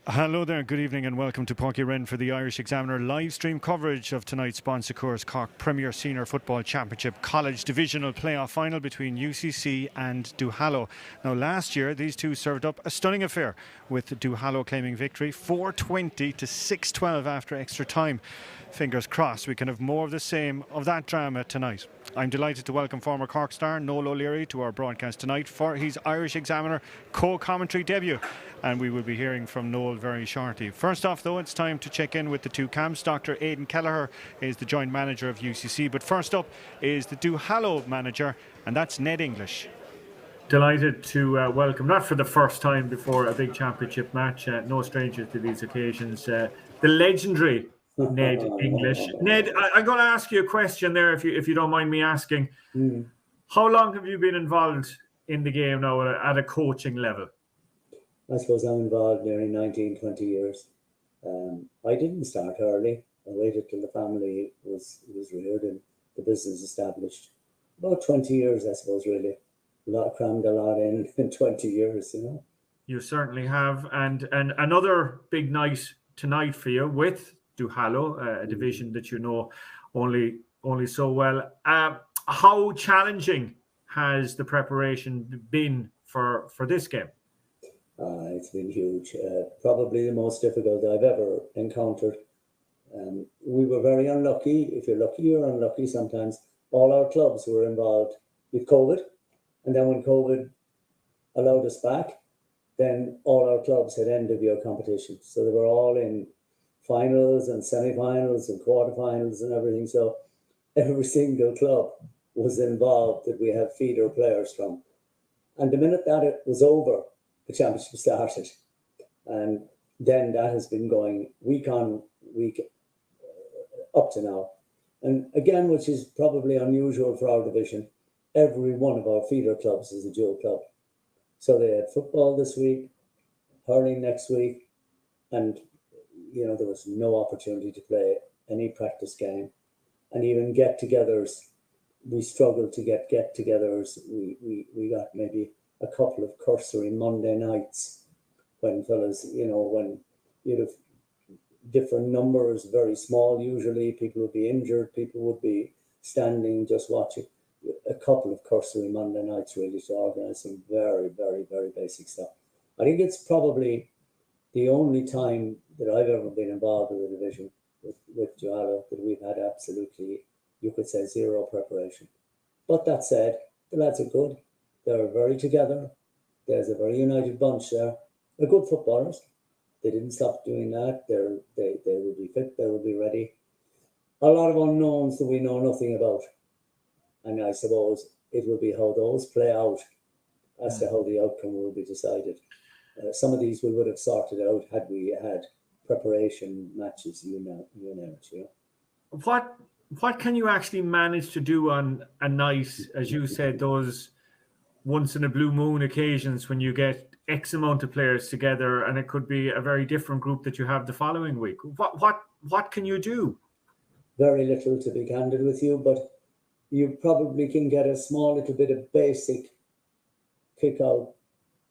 Hello there, good evening and welcome to Páirc Uí Rinn for the Irish Examiner live stream coverage of tonight's Bon Secours Cork Premier Senior Football Championship College Divisional playoff final between UCC and Duhallow. Now last year these two served up a stunning affair with Duhallow claiming victory 420 to 612 after extra time. Fingers crossed we can have more of the same of that drama tonight. I'm delighted to welcome former Cork star Noel O'Leary to our broadcast tonight for his Irish Examiner co-commentary debut, and we will be hearing from Noel very shortly. First off though, it's time to check in with the two camps. Dr. Aidan Kelleher is the joint manager of UCC, but first up is the Duhallow manager, and that's Ned English. Delighted to welcome, not for the first time before a big championship match, no stranger to these occasions, the legendary Ned English. Ned, I'm going to ask you a question there, if you don't mind me asking. How long have you been involved in the game now at a coaching level? I suppose I'm involved nearly 19, 20 years. I didn't start early. I waited till the family was reared and the business established. About 20 years, I suppose, really. Crammed a lot in 20 years, you know. You certainly have. And another big night tonight for you with Duhallow, a division that you know only so well. How challenging has the preparation been for this game? It's been huge. Probably the most difficult I've ever encountered. We were very unlucky. If you're lucky, you're unlucky sometimes. All our clubs were involved with COVID. And then when COVID allowed us back, then all our clubs had end-of-year competitions. So they were all in finals and semi-finals and quarterfinals and everything. So every single club was involved that we have feeder players from. And the minute that it was over, the championship started. And then that has been going week on week up to now. And again, which is probably unusual for our division, every one of our feeder clubs is a dual club. So they had football this week, hurling next week, and you know there was no opportunity to play any practice game. And even get-togethers, we struggled to get get-togethers. We got maybe a couple of cursory Monday nights when fellas, you know, when you'd have different numbers, very small usually, people would be injured, people would be standing just watching. A couple of cursory Monday nights really to organise some very, very, very basic stuff. I think it's probably the only time that I've ever been involved with a division with Duhallow that we've had absolutely, you could say, zero preparation. But that said, the lads are good. They're very together. There's a very united bunch there. They're good footballers. They didn't stop doing that. They will be fit. They will be ready. A lot of unknowns that we know nothing about. And I suppose it will be how those play out as to how the outcome will be decided. Some of these we would have sorted out had we had preparation matches, you know. What can you actually manage to do on a night, as you said, those once in a blue moon occasions when you get X amount of players together and it could be a very different group that you have the following week? What can you do? Very little, to be candid with you, but you probably can get a small little bit of basic kick-out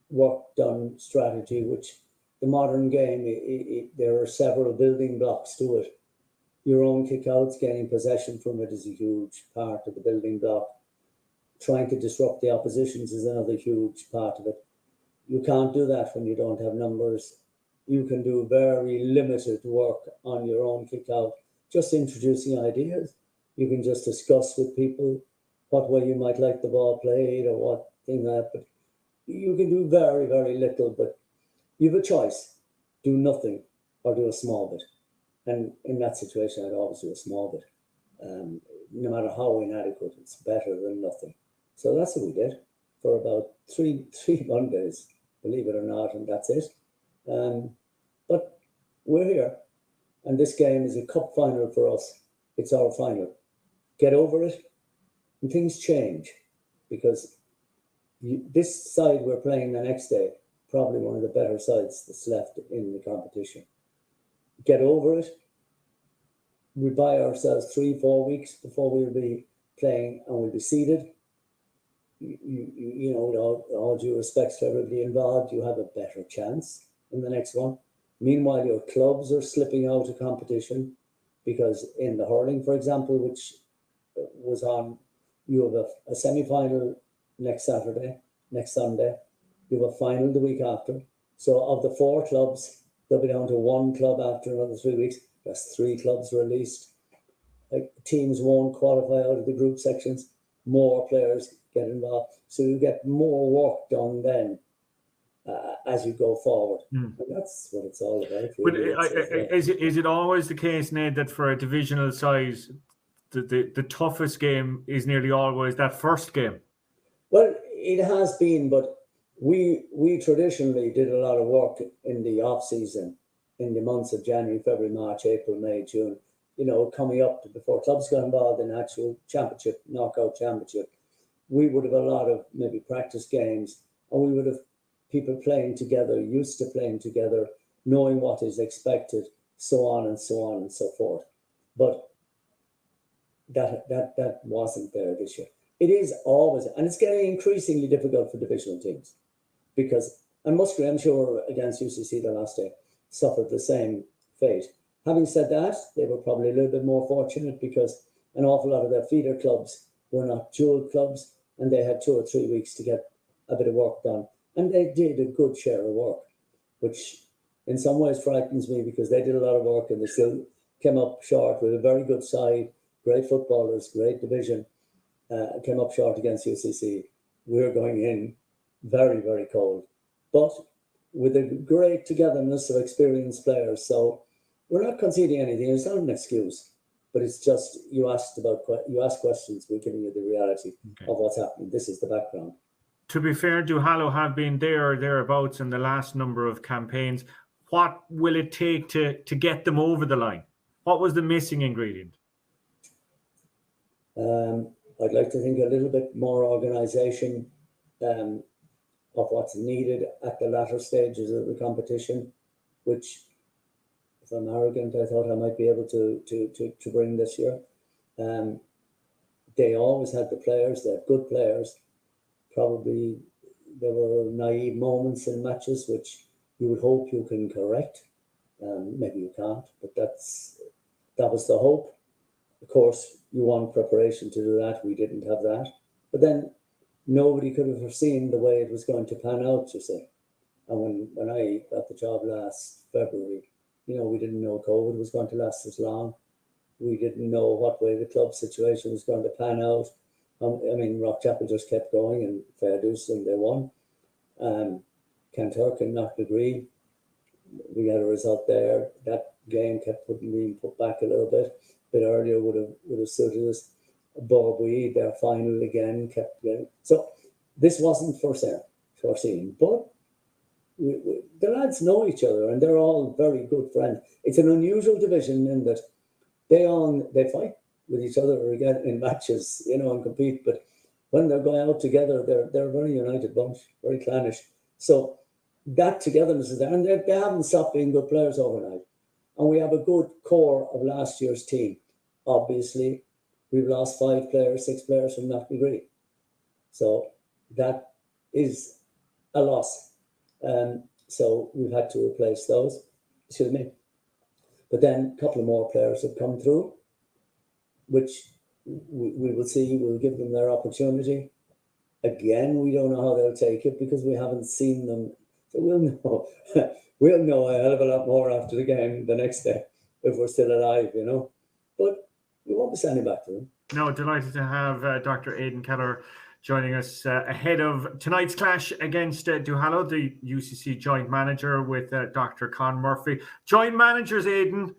work done strategy, which the modern game, there are several building blocks to it. Your own kick-outs, gaining possession from it is a huge part of the building block. Trying to disrupt the oppositions is another huge part of it. You can't do that when you don't have numbers. You can do very limited work on your own kick-out, just introducing ideas. You can just discuss with people what way you might like the ball played or what thing that, but you can do very, very little, but you have a choice. Do nothing or do a small bit. And in that situation, I'd always do a small bit. No matter how inadequate, it's better than nothing. So that's what we did for about three Mondays, believe it or not, and that's it. But we're here, and this game is a cup final for us. It's our final. Get over it, and things change, because this side we're playing the next day, probably one of the better sides that's left in the competition. Get over it. We buy ourselves 3-4 weeks before we'll be playing and we'll be seeded. You know, with all due respect to everybody involved, you have a better chance in the next one. Meanwhile, your clubs are slipping out of competition because in the hurling, for example, which was on, you have a semi-final next Sunday. You have a final the week after. So of the 4 clubs, they'll be down to 1 club after another 3 weeks. That's 3 clubs released. Like, teams won't qualify out of the group sections. More players get involved. So you get more work done then as you go forward. And that's what it's all about. Really. But is it always the case, Ned, that for a divisional size, the toughest game is nearly always that first game? Well, it has been, but we traditionally did a lot of work in the off season, in the months of January, February, March, April, May, June. You know, coming up to before clubs got involved in actual championship, knockout championship, we would have a lot of maybe practice games, and we would have people playing together, used to playing together, knowing what is expected, so on and so on and so forth. But that wasn't there this year. It is always, and it's getting increasingly difficult for divisional teams because, and Musgrave, I'm sure, against UCC the last day, suffered the same fate. Having said that, they were probably a little bit more fortunate because an awful lot of their feeder clubs were not dual clubs, and they had 2 or 3 weeks to get a bit of work done. And they did a good share of work, which in some ways frightens me because they did a lot of work and they still came up short with a very good side, great footballers, great division, came up short against UCC. We're going in very, very cold, but with a great togetherness of experienced players. So we're not conceding anything. It's not an excuse, but it's just you ask questions. We're giving you the reality of what's happening. This is the background. To be fair, Duhallow have been there or thereabouts in the last number of campaigns. What will it take to get them over the line? What was the missing ingredient? I'd like to think a little bit more organisation of what's needed at the latter stages of the competition, which, if I'm arrogant, I thought I might be able to bring this year. They always had the players. They had good players. Probably there were naive moments in matches which you would hope you can correct. Maybe you can't, but that was the hope. Of course, you want preparation to do that. We didn't have that. But then nobody could have foreseen the way it was going to pan out, you see. And when I got the job last February, you know, we didn't know COVID was going to last as long. We didn't know what way the club situation was going to pan out. I mean, Rockchapel just kept going and Fairduce, and they won. Kanturk and Knocknagree, we had a result there. That game kept being put back a little bit earlier would have suited us. Barbary, their final again, kept getting. So this wasn't foreseen, but the lads know each other and they're all very good friends. It's an unusual division in that they fight with each other again in matches, you know, and compete. But when they're going out together, they're a very united bunch, very clannish. So that togetherness is there, and they haven't stopped being good players overnight. And we have a good core of last year's team. Obviously, we've lost 6 players from Knocknagree. So that is a loss. So we've had to replace those. Excuse me. But then a couple of more players have come through, which we will see. We'll give them their opportunity. Again, we don't know how they'll take it because we haven't seen them. So we'll know. We'll know a hell of a lot more after the game the next day if we're still alive, you know. But we won't be standing back to them. No, delighted to have Dr. Aidan Keller joining us ahead of tonight's clash against Duhallow, the UCC joint manager with Dr. Con Murphy. Joint managers, Aidan.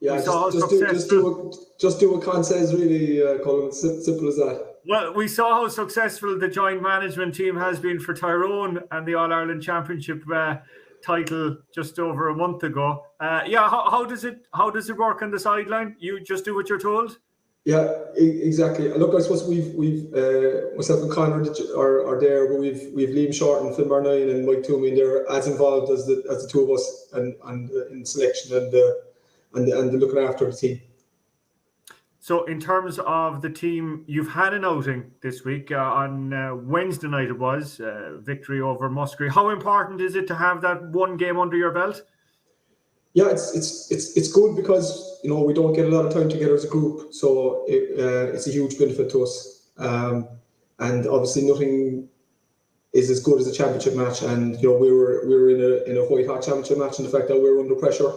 Yeah, just do what Con says, really, Colin. It's simple as that. Well, we saw how successful the joint management team has been for Tyrone and the All-Ireland Championship title just over a month ago. How does it work on the sideline? You just do what you're told? Yeah, exactly. Look, I suppose we've myself and Conor are there, but we've Liam Short and Phil Burnine and Mike Toomey, and they're as involved as the two of us and in selection and the looking after the team. So in terms of the team, you've had an outing this week. On Wednesday night it was, victory over Musgrave. How important is it to have that one game under your belt? Yeah, it's good because we don't get a lot of time together as a group, so it's a huge benefit to us. And obviously, nothing is as good as a championship match. And we were in a white hot championship match, and the fact that we were under pressure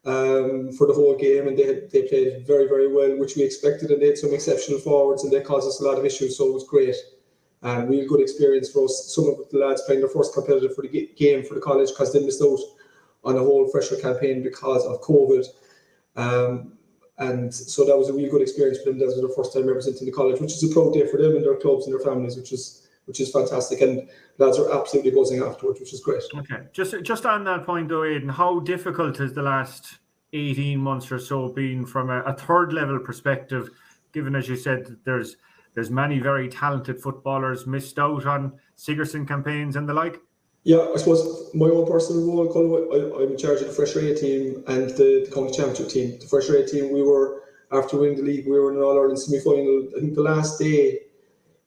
for the whole game, and they played very, very well, which we expected, and they had some exceptional forwards, and they caused us a lot of issues. So it was great. Real good experience for us. Some of the lads playing their first competitive for the game for the college because they missed out on a whole fresher campaign because of COVID. And so that was a really good experience for them. That was their first time representing the college, which is a proud day for them and their clubs and their families, which is fantastic. And lads are absolutely buzzing afterwards, which is great. Okay, just on that point though, Aidan, how difficult has the last 18 months or so been from a third level perspective, given, as you said, that there's many very talented footballers missed out on Sigerson campaigns and the like? Yeah, I suppose my own personal role, Colin, I'm in charge of the Fresher A team and the county championship team. The Fresher A team, after winning the league, we were in an All-Ireland semi-final. I think the last day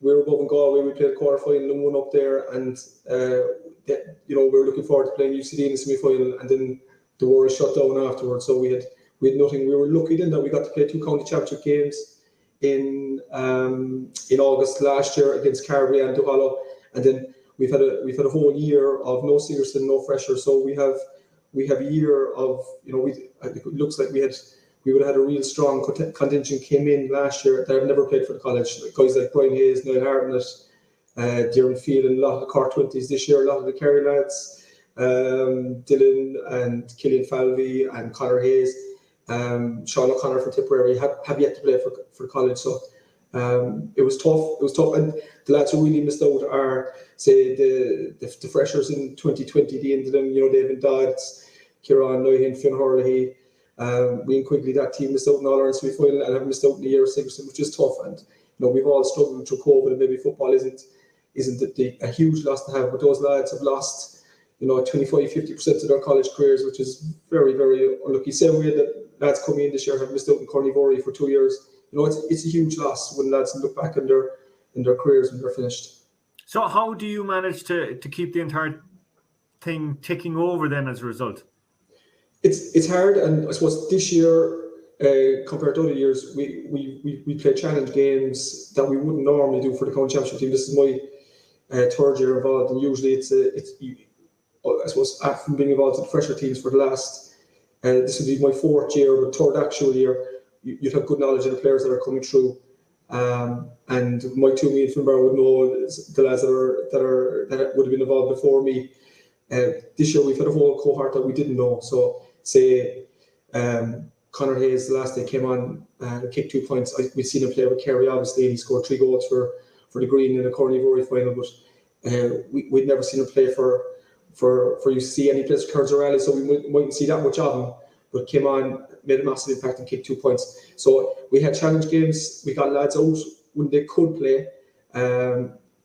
we were above in Galway, we played a quarter-final and won up there, and we were looking forward to playing UCD in the semi-final, and then the war was shut down afterwards, so we had nothing. We were lucky then that we got to play 2 county championship games in August last year against Carbery and Duhallow, and then we've had a whole year of no Sigerson, no Fresher. So we have a year of it looks like we would have had a real strong contingent came in last year that have never played for the college. Guys like Brian Hayes, Niall Hartnett, Darren Phelan, a lot of the Cork 20s this year, a lot of the Kerry lads, Dylan and Killian Falvey and Conor Hayes, Sean O'Connor from Tipperary have yet to play for college. So it was tough, and the lads who really missed out are, say, the freshers in 2020. The end of them, David Dodds, Kieran Noyhin, Finn Hurley, Rian Quigley. That team missed out in All-Ireland semi-final and have missed out in the year of Sigerson, which is tough. And we've all struggled through COVID, and maybe football isn't a huge loss to have, but those lads have lost 25-50% of their college careers, which is very, very unlucky. Same way that lads coming in this year have missed out in Cornivory for 2 years. It's a huge loss when lads look back in their careers when they're finished. So how do you manage to keep the entire thing ticking over then as a result? It's hard, and I suppose this year, compared to other years, we play challenge games that we wouldn't normally do for the county championship team. This is my third year involved, and usually it's I suppose after being involved in the fresher teams for the last, this would be my 4th year, but third actual year. You'd have good knowledge of the players that are coming through, and Mike Toomey and Finbar would know the lads that would have been involved before me. This year we've had a whole cohort that we didn't know. So say Conor Hayes, the last day came on, kicked 2 points. We'd seen him play with Kerry, obviously, and he scored 3 goals for the Green in a Cornivory final. But we'd never seen him play for UCC, and he plays for Kearns Rally, so we mightn't see that much of him. But came on, made a massive impact and kicked 2 points. So we had challenge games. We got lads out when they could play.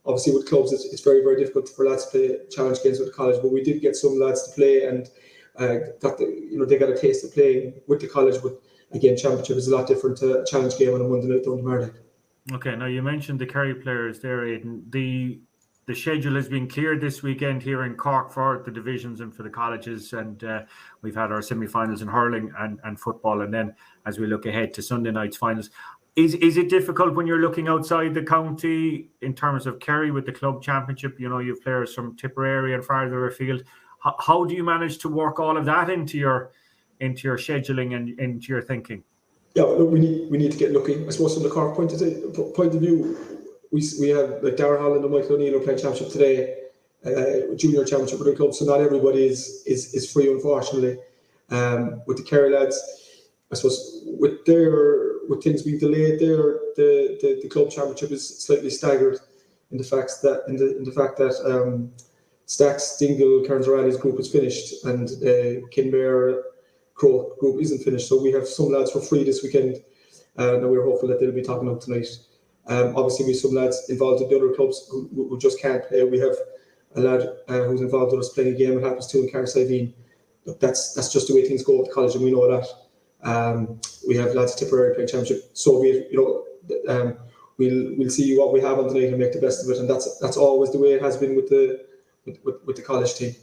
Obviously, with clubs, it's very, very difficult for lads to play challenge games with the college. But we did get some lads to play, and they got a taste of playing with the college. But again, championship is a lot different to a challenge game on a Monday night down to Mardy. Okay, now you mentioned the Kerry players there, Aidan. The schedule has been cleared this weekend here in Cork for the divisions and for the colleges, and we've had our semi-finals in hurling and football, and then as we look ahead to Sunday night's finals. Is it difficult when you're looking outside the county in terms of Kerry with the club championship? You have players from Tipperary and farther afield. How do you manage to work all of that into your scheduling and into your thinking? Yeah, look, we need to get lucky. I suppose from the Cork point of view, we have like Darragh Holland and Michael O'Neill are playing championship today, junior championship with their club. So not everybody is free, unfortunately. With the Kerry lads, I suppose with things being delayed there, the club championship is slightly staggered in the fact that Stacks, Dingle, Kearns O'Reilly's group is finished, and Kinmare Croke group isn't finished. So we have some lads for free this weekend, and we're hopeful that they'll be talking up tonight. Obviously, we have some lads involved in the other clubs who just can't play. We have a lad who's involved with us playing a game. It happens to in Carrick-Siveen. That's just the way things go at the college, and we know that. We have lads at Tipperary playing championship. So we'll see what we have on tonight and make the best of it. And that's always the way it has been with the college team.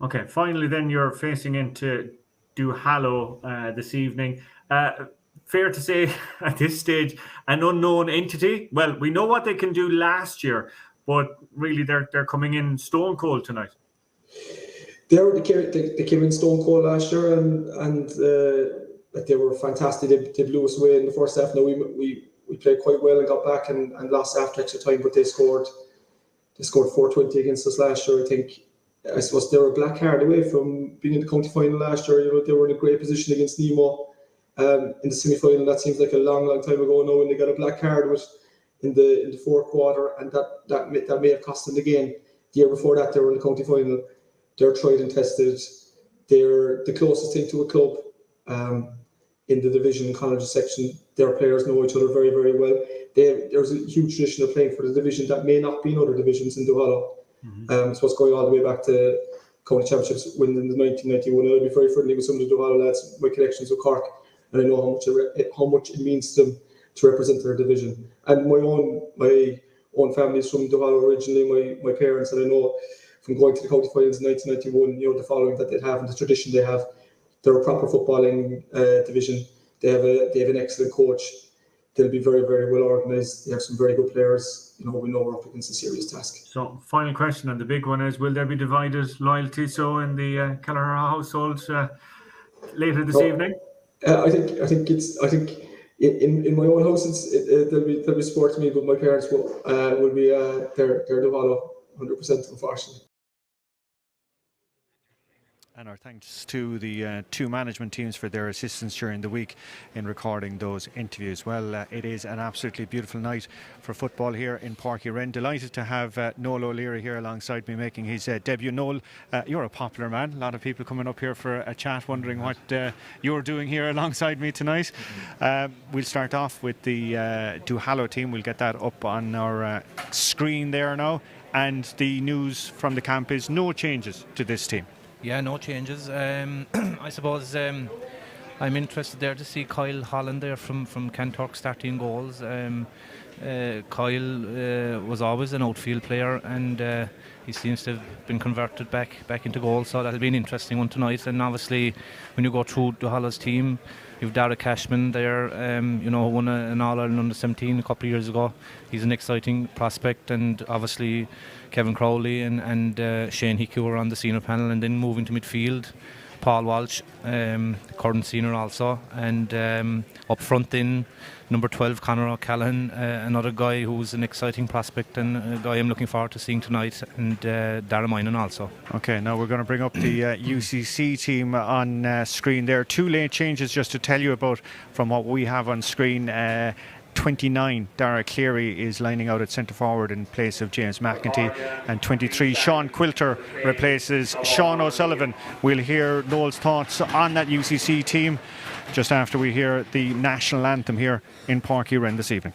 Okay. Finally, then you're facing into Duhallow this evening. Fair to say at this stage, an unknown entity. Well, we know what they can do last year, but really they're coming in stone cold tonight. They came in stone cold last year, and they were fantastic. They blew us away in the first half. Now we played quite well and got back and lost after extra time, but they scored 420 against us last year. I suppose they were a black card away from being in the county final last year. They were in a great position against Nemo in the semi-final. That seems like a long time ago now, and they got a black card in the fourth quarter, and that may have cost them the game. The year before that, they were in the county final. They're tried and tested. They're the closest thing to a club in the division college section. Their players know each other very, very well. There's a huge tradition of playing for the division that may not be in other divisions in Duhallow. So it's going all the way back to county championships when in the 1991. I'll be very friendly with some of the Duhallow lads, my connections with Cork, and I know how much it means to them to represent their division. And my own family is from Duhallow originally. My parents, and I know from going to the county finals in 1991, the following that they'd have and the tradition they have. They're a proper footballing division. They have an excellent coach. They'll be very, very well organised. They have some very good players. We know we're up against a serious task. So, final question, and the big one is: will there be divided loyalty in the Kelleher household later this evening? I think in my own house there'll be support to me, but my parents will be they're Duhallow 100%, unfortunately. And our thanks to the two management teams for their assistance during the week in recording those interviews. Well, it is an absolutely beautiful night for football here in Páirc Uí Rinn. Delighted to have Noel O'Leary here alongside me making his debut. Noel, you're a popular man. A lot of people coming up here for a chat wondering what you're doing here alongside me tonight. We'll start off with the Duhallow team. We'll get that up on our screen there now. And the news from the camp is no changes to this team. Yeah, no changes. I suppose I'm interested there to see Kyle Holland there from Kanturk starting goals. Kyle was always an outfield player, and he seems to have been converted back into goals, so that'll be an interesting one tonight. And obviously when you go through Duhallow's team, you've Dara Cashman there, who won an All-Ireland under-17 a couple of years ago. He's an exciting prospect, and obviously Kevin Crowley and Shane Hickey were on the senior panel, and then moving to midfield, Paul Walsh, current senior also, and up front then number 12 Conor O'Callaghan, another guy who's an exciting prospect and a guy I'm looking forward to seeing tonight, and Dara Moynan also. Okay, now we're going to bring up the UCC team on screen there. Two late changes just to tell you about from what we have on screen. 29, Dara Cleary is lining out at centre forward in place of James McEntee, and 23, Sean Quilter replaces Sean O'Sullivan. We'll hear Noel's thoughts on that UCC team just after we hear the national anthem here in Páirc Uí Rinn this evening.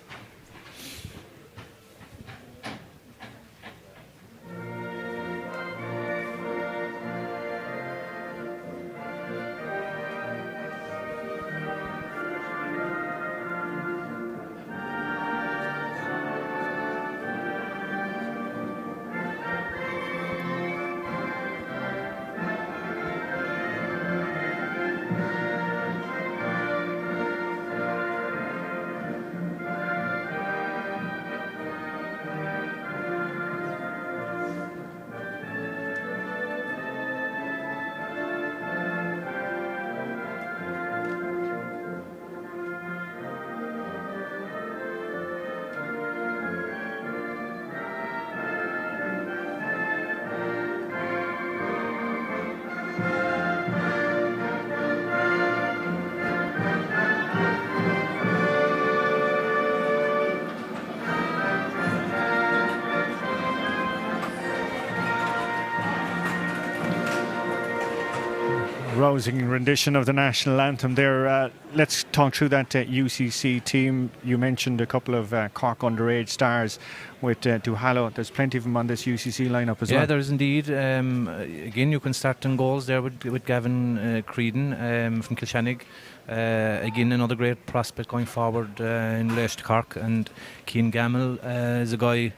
Rousing rendition of the national anthem there. Let's talk through that UCC team. You mentioned a couple of Cork underage stars with Duhallow. There's plenty of them on this UCC lineup as well. Yeah, there's indeed. Again, you can start in goals there with Gavin Creedon from Kilshannig. Again, another great prospect going forward in relation to Cork. And Cian Gamble is a guy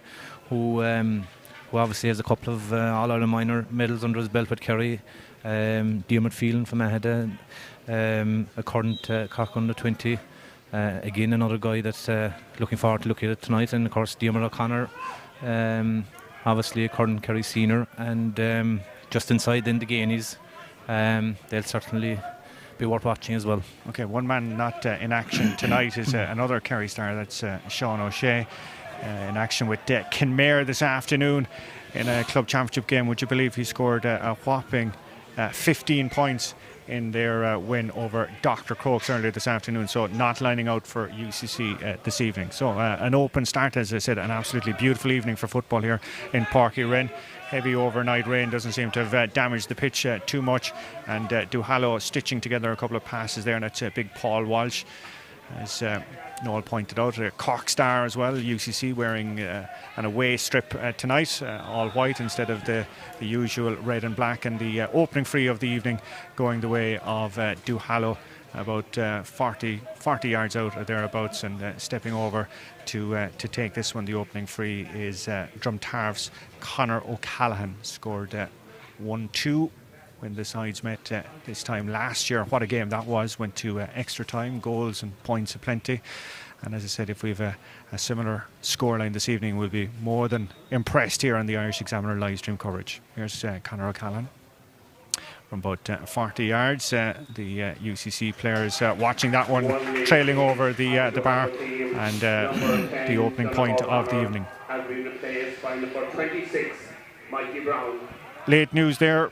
who who obviously has a couple of All-Ireland minor medals under his belt with Kerry. Diarmuid Phelan from Maheda, according to Cork under 20. Again, another guy that's looking forward to looking at it tonight. And of course, Diarmuid O'Connor, obviously according to Kerry Senior. And just inside then the Gainies, they'll certainly be worth watching as well. Okay, one man not in action tonight is another Kerry star, that's Sean O'Shea, in action with Kinmare this afternoon in a club championship game. Would you believe he scored a whopping 15 points in their win over Dr. Crokes earlier this afternoon, so not lining out for UCC this evening. So an open start, as I said, an absolutely beautiful evening for football here in Páirc Uí Rinn. Heavy overnight rain doesn't seem to have damaged the pitch too much, and Duhallow stitching together a couple of passes there, and that's big Paul Walsh, as Noel pointed out. Cork star as well, UCC wearing an away strip tonight, all white instead of the usual red and black, and the opening free of the evening going the way of Duhallow, about 40 yards out or thereabouts, and stepping over to take this one. The opening free is Drumtarve's Conor O'Callaghan. Scored 1-2 when the sides met this time last year. What a game that was. Went to extra time, goals and points aplenty. And as I said, if we have a similar scoreline this evening, we'll be more than impressed here on the Irish Examiner live stream coverage. Here's Conor O'Callaghan from about 40 yards. The UCC players watching that one, trailing over the bar, and the opening point of the evening. Late news there,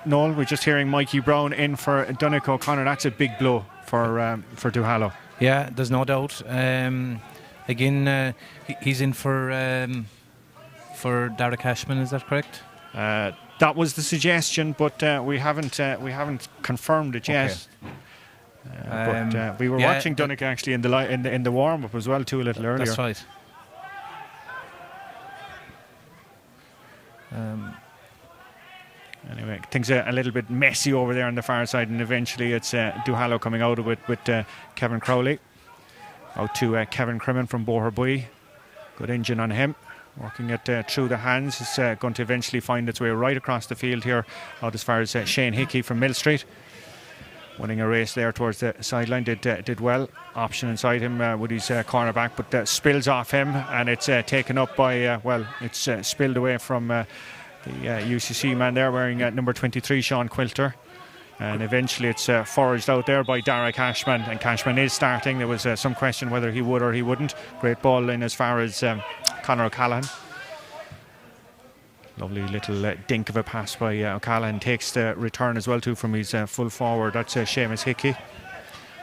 Noel. We're just hearing Mikey Brown in for Donnacha O'Connor. That's a big blow for Duhallow. Yeah, there's no doubt. Again, he's in for Dara Cashman. Is that correct? That was the suggestion, but we haven't confirmed it yet. Okay. But we were watching Donnacha actually in the warm up as well too, a little earlier. That's right. Anyway, things are a little bit messy over there on the far side, and eventually it's Duhallow coming out of it with Kevin Crowley. Out to Kevin Crimmin from Boherbue. Good engine on him. Working it through the hands. It's going to eventually find its way right across the field here, out as far as Shane Hickey from Mill Street. Winning a race there towards the sideline. Did well. Option inside him with his cornerback, but spills off him, and it's taken up by, it's spilled away from the UCC man there wearing number 23, Sean Quilter. And eventually it's foraged out there by Dara Cashman, and Cashman is starting. There was some question whether he would or he wouldn't. Great ball in as far as Conor O'Callaghan. Lovely little dink of a pass by O'Callaghan. Takes the return as well too from his full forward. That's Seamus Hickey.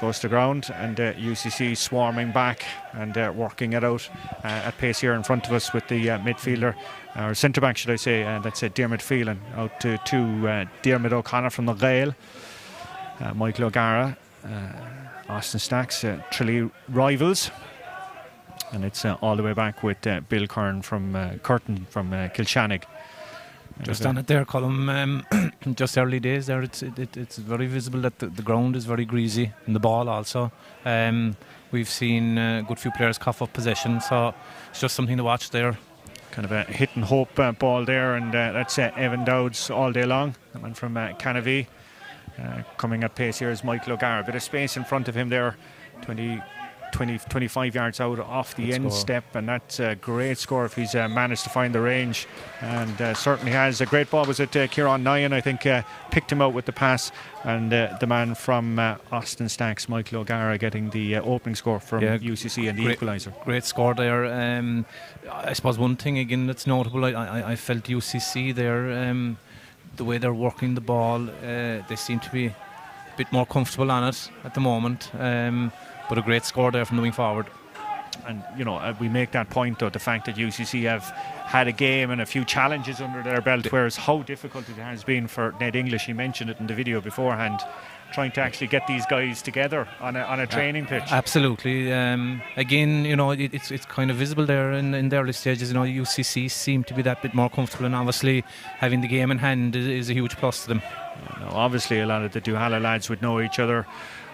Goes to ground, and UCC swarming back and working it out at pace here in front of us with the midfielder, or centre back should I say, that's Diarmuid Phelan, out to Diarmuid O'Connor from the Gael, Michael O'Gara, Austin Stacks, Tralee rivals, and it's all the way back with Bill Curtin from Kilshannig. Just on it there, Colm, just early days there, it's very visible that the ground is very greasy, and the ball also. We've seen a good few players cough up possession, so it's just something to watch there. Kind of a hit and hope ball there, and that's Evan Dowds all day long. The man from Canavie. Coming at pace here is Michael O'Gara. A bit of space in front of him there, 25 yards out off the end step, and that's a great score if he's managed to find the range, and certainly has. A great ball was it Kieran Nyan, I think, picked him out with the pass, and the man from Austin Stacks, Michael O'Gara, getting the opening score from UCC and the equaliser. Great score there. I suppose one thing again that's notable, I felt UCC there, the way they're working the ball, they seem to be a bit more comfortable on it at the moment. But a great score there from the wing forward. And, you know, we make that point, though, the fact that UCC have had a game and a few challenges under their belt, whereas how difficult it has been for Ned English, he mentioned it in the video beforehand, trying to actually get these guys together on a training pitch. Absolutely. Again, you know, it's kind of visible there in the early stages. You know, UCC seem to be that bit more comfortable, and obviously having the game in hand is a huge plus to them. Obviously, a lot of the Duhallow lads would know each other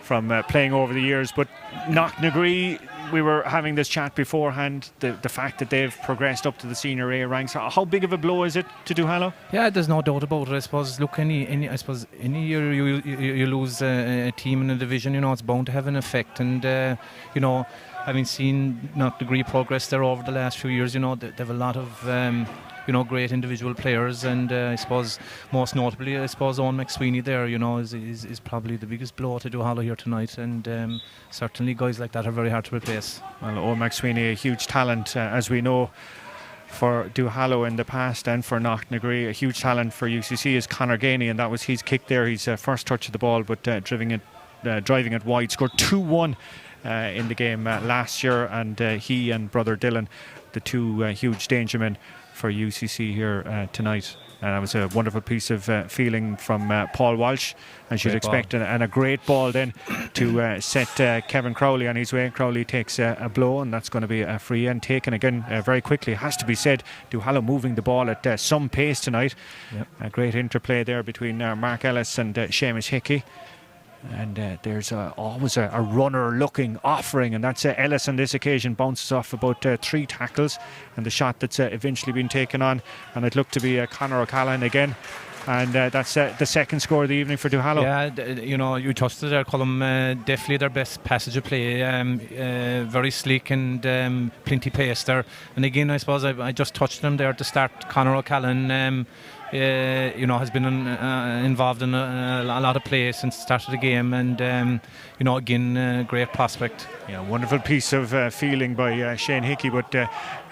from playing over the years, but Knocknagree we were having this chat beforehand, the fact that they've progressed up to the senior A ranks. How big of a blow is it to Duhallow? Yeah, there's no doubt about it. I suppose. Look, any year you lose a team in a division, it's bound to have an effect. And having seen Knocknagree progress there over the last few years, they have a lot of great individual players, and I suppose most notably, Owen McSweeney there, is probably the biggest blow to Duhallow here tonight, and certainly guys like that are very hard to replace. Well, Owen McSweeney, a huge talent, as we know, for Duhallow in the past and for Knocknagree. A huge talent for UCC is Conor Ganey, and that was his kick there, his first touch of the ball, but driving it wide. Scored 2-1 in the game last year, and he and brother Dylan, the two huge danger men for UCC here tonight. And that was a wonderful piece of feeling from Paul Walsh, as you'd expect, and a great ball then to set Kevin Crowley on his way. Crowley takes a blow, and that's going to be a free and taken again very quickly. It has to be said, Duhallow moving the ball at some pace tonight. Yep. A great interplay there between Mark Ellis and Seamus Hickey. And there's always a runner-looking offering, and that's Ellis on this occasion. Bounces off about 3 tackles, and the shot that's eventually been taken on, and it looked to be Conor O'Callaghan again. And that's the second score of the evening for Duhallow. Yeah, you touched it there, Colm. Definitely their best passage of play. Very sleek and plenty pace there. And again, I suppose I just touched them there at the start. Conor O'Callaghan has been involved in a lot of play since the start of the game, and again, great prospect. Yeah, wonderful piece of feeling by Shane Hickey, but kind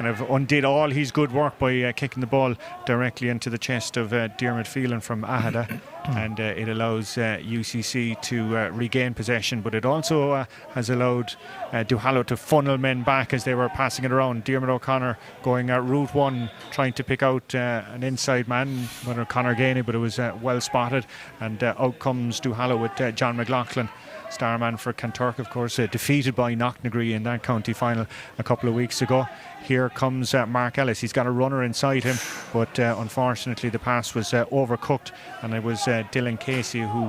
of undid all his good work by kicking the ball directly into the chest of Diarmuid Phelan from Ahada. And it allows UCC to regain possession, but it also has allowed Duhallow to funnel men back as they were passing it around. Diarmuid O'Connor going route one, trying to pick out an inside man, whether Conor Ganey, but it was well spotted, and out comes Duhallow with John McLaughlin, star man for Kanturk, of course, defeated by Knocknagree in that county final a couple of weeks ago. Here comes Mark Ellis. He's got a runner inside him, but unfortunately the pass was overcooked, and it was Dylan Casey who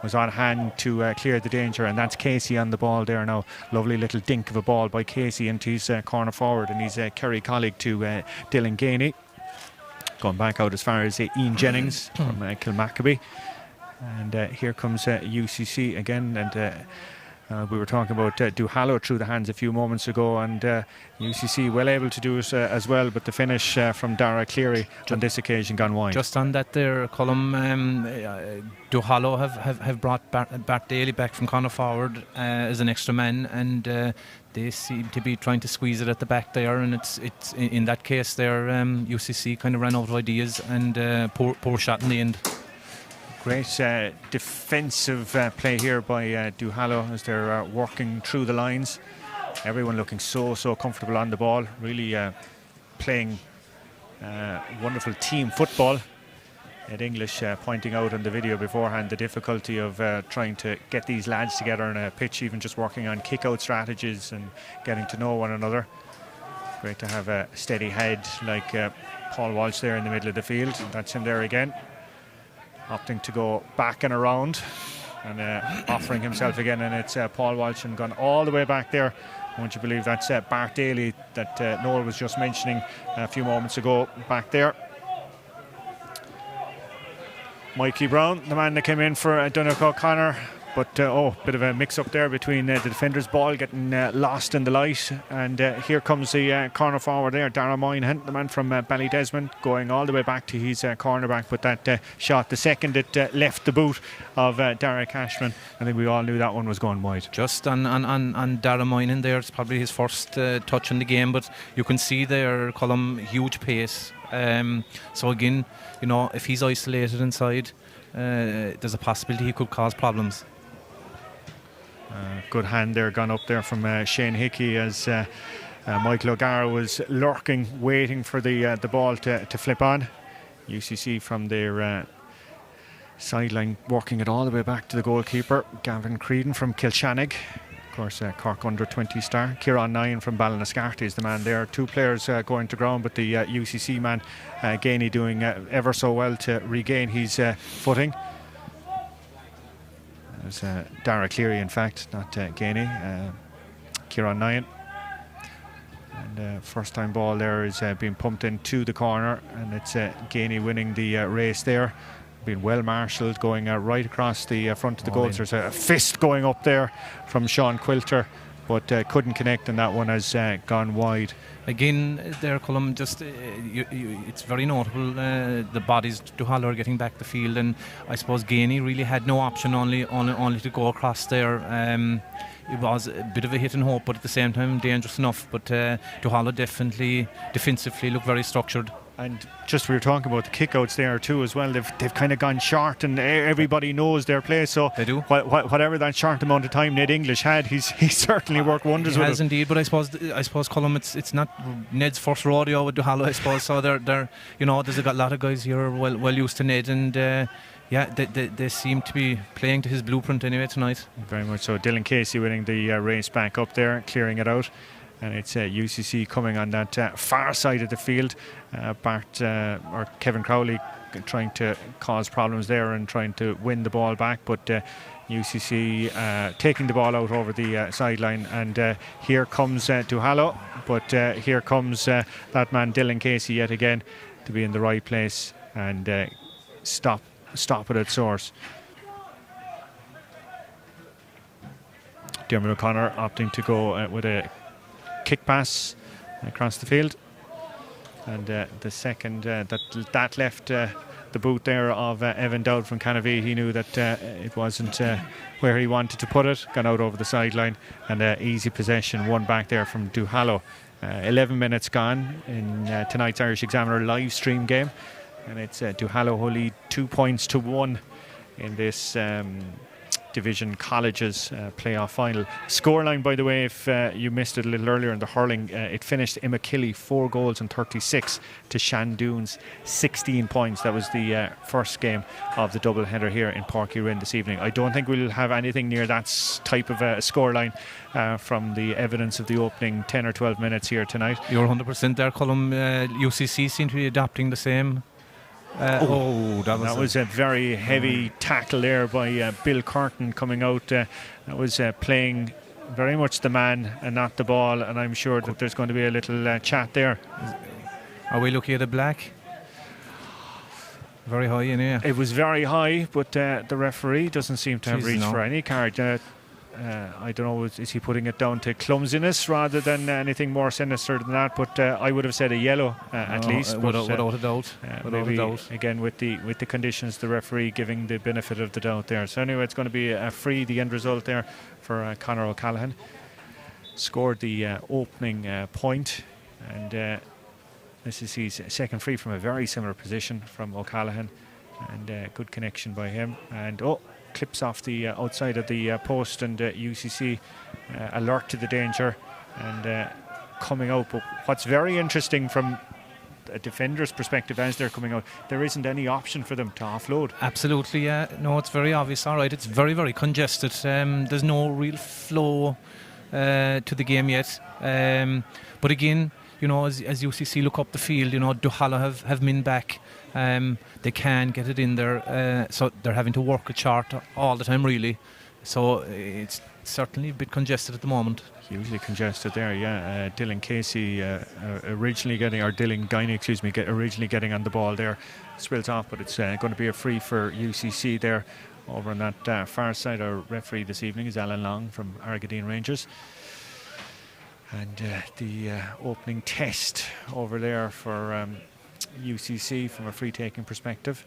was on hand to clear the danger, and that's Casey on the ball there now. Lovely little dink of a ball by Casey into his corner forward, and he's Kerry colleague to Dylan Ganey. Going back out as far as Ian Jennings from Kilmackabie. And here comes UCC again, and we were talking about Duhallow through the hands a few moments ago, and UCC well able to do it as well, but the finish from Dara Cleary on this occasion gone wide. Just on that there, Colm, Duhallow have brought Bart Daly back from corner forward as an extra man, and they seem to be trying to squeeze it at the back there, and it's in that case there, UCC kind of ran out of ideas, and poor shot in the end. Great defensive play here by Duhallow as they're working through the lines. Everyone looking so comfortable on the ball, really playing wonderful team football. Ed English pointing out in the video beforehand the difficulty of trying to get these lads together on a pitch, even just working on kick-out strategies and getting to know one another. Great to have a steady head like Paul Walsh there in the middle of the field. That's him there again, opting to go back and around and offering himself again, and it's Paul Walsh, and gone all the way back there. Won't you believe that's Bart Daly that Noel was just mentioning a few moments ago back there. Mikey Brown, the man that came in for Donogh O'Connor, but bit of a mix-up there between the defender's ball getting lost in the light, and here comes the corner forward there, Dara Moynihan, the man from Ballydesmond, going all the way back to his cornerback, but that shot, the second it left the boot of Dara Cashman, I think we all knew that one was going wide. Just on Dara Moynihan there, it's probably his first touch in the game, but you can see there, Colm, huge pace. So again, if he's isolated inside, there's a possibility he could cause problems. Good hand there gone up there from Shane Hickey as Michael O'Gara was lurking, waiting for the ball to flip on. UCC from their sideline working it all the way back to the goalkeeper, Gavin Creedon from Kilshannig. Of course, Cork under-20 star. Kieran Nyan from Ballinascarty is the man there. 2 players going to ground, but the UCC man, Ganey, doing ever so well to regain his footing. It was Dara Cleary, in fact, not Ganey. Kieran Nyan. And first time ball there is being pumped into the corner, and it's Gainey winning the race there. Being well marshalled, going right across the front of the goals. There's a fist going up there from Sean Quilter, but couldn't connect, and that one has gone wide. Again, there, Colm, just it's very notable. The bodies Duhallow are getting back the field, and I suppose Gainey really had no option, only to go across there. It was a bit of a hit and hope, but at the same time dangerous enough. But Duhallow definitely defensively look very structured. And just we were talking about the kickouts there too as well. They've kind of gone short, and everybody knows their place. So they do. Whatever that short amount of time Ned English had, he's certainly worked wonders with it. He has indeed, but I suppose Colm, it's not Ned's first rodeo with Duhallow, I suppose. So they're there's a lot of guys here well used to Ned, and they seem to be playing to his blueprint anyway tonight. Very much so. Dylan Casey winning the race back up there, clearing it out. And it's UCC coming on that far side of the field. Or Kevin Crowley trying to cause problems there and trying to win the ball back, but UCC taking the ball out over the sideline. And here comes Duhallow, but here comes that man Dylan Casey yet again to be in the right place and stop it at source. Dermot O'Connor opting to go with a kick pass across the field, and the second that left the boot there of Evan Dowd from Canavee. He knew that it wasn't where he wanted to put it, gone out over the sideline, and easy possession, one back there from Duhallow. 11 minutes gone in tonight's Irish Examiner live stream game, and it's Duhallow who lead 2-1 in this Division Colleges playoff final. Scoreline, by the way, if you missed it a little earlier in the hurling, it finished Immakilly 4 goals and 36 to Shandoon's 16 points. That was the first game of the doubleheader here in Páirc Uí Rinn this evening. I don't think we'll have anything near that type of a scoreline from the evidence of the opening 10 or 12 minutes here tonight. You're 100% there, Colm. UCC seem to be adopting the same. That was a very heavy tackle there by Bill Curtin coming out. That was playing very much the man and not the ball, and I'm sure that there's going to be a little chat there. Are we looking at a black? Very high in here. It was very high, but the referee doesn't seem to have reached for any card. I don't know, is he putting it down to clumsiness rather than anything more sinister than that? But I would have said a yellow at least. Without a doubt. Again, with the conditions, the referee giving the benefit of the doubt there. So anyway, it's going to be a free, the end result there for Conor O'Callaghan. Scored the opening point, and this is his second free from a very similar position from O'Callaghan, and good connection by him. And clips off the outside of the post, and UCC alert to the danger and coming out. But what's very interesting from a defender's perspective as they're coming out, there isn't any option for them to offload. Absolutely, yeah. No, it's very obvious. All right, it's very, very congested. There's no real flow to the game yet. But again, as UCC look up the field, Duhallow have men back. They can get it in there, so they're having to work a chart all the time, really. So it's certainly a bit congested at the moment. Hugely congested there, yeah. Dylan Casey Dylan Guiney, originally getting on the ball there. Spills off, but it's going to be a free for UCC there over on that far side. Our referee this evening is Alan Long from Argadine Rangers. And the opening test over there for UCC from a free-taking perspective.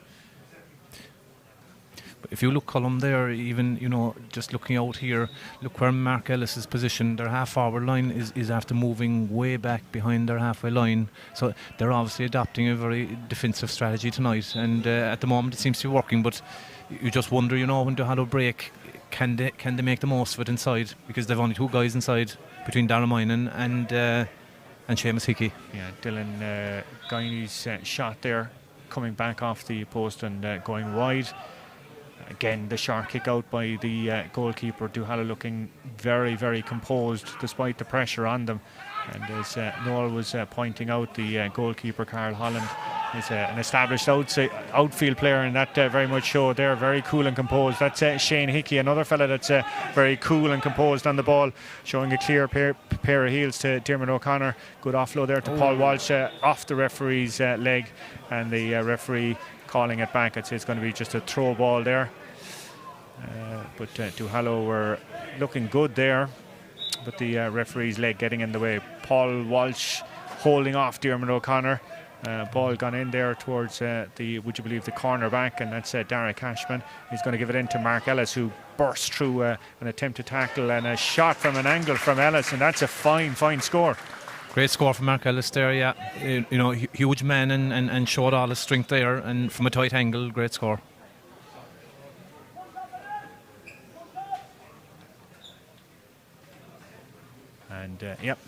But if you look, Colm, there, even just looking out here, look where Mark Ellis is positioned. Their half-forward line is after moving way back behind their halfway line. So they're obviously adopting a very defensive strategy tonight, and at the moment it seems to be working. But you just wonder, when Duhallow break, can they make the most of it inside? Because they've only 2 guys inside between Darren Moynihan and Seamus Hickey. Yeah, Dylan Guiney's shot there, coming back off the post and going wide. Again, the sharp kick out by the goalkeeper. Duhallow looking very, very composed despite the pressure on them. And as Noel was pointing out, the goalkeeper, Carl Holland, He's an established outfield player, and that very much showed there. Very cool and composed. That's Shane Hickey, another fella that's very cool and composed on the ball, showing a clear pair of heels to Diarmuid O'Connor. Good offload there to Paul Walsh off the referee's leg, and the referee calling it back. I'd say it's going to be just a throw ball there. But Duhallow were looking good there, but the referee's leg getting in the way. Paul Walsh holding off Diarmuid O'Connor. Ball gone in there towards would you believe, the corner back, and that's Dara Cashman. He's going to give it in to Mark Ellis, who burst through an attempt to tackle, and a shot from an angle from Ellis, and that's a fine score. Great score from Mark Ellis there, yeah. Huge man and showed all his strength there, and from a tight angle, great score. And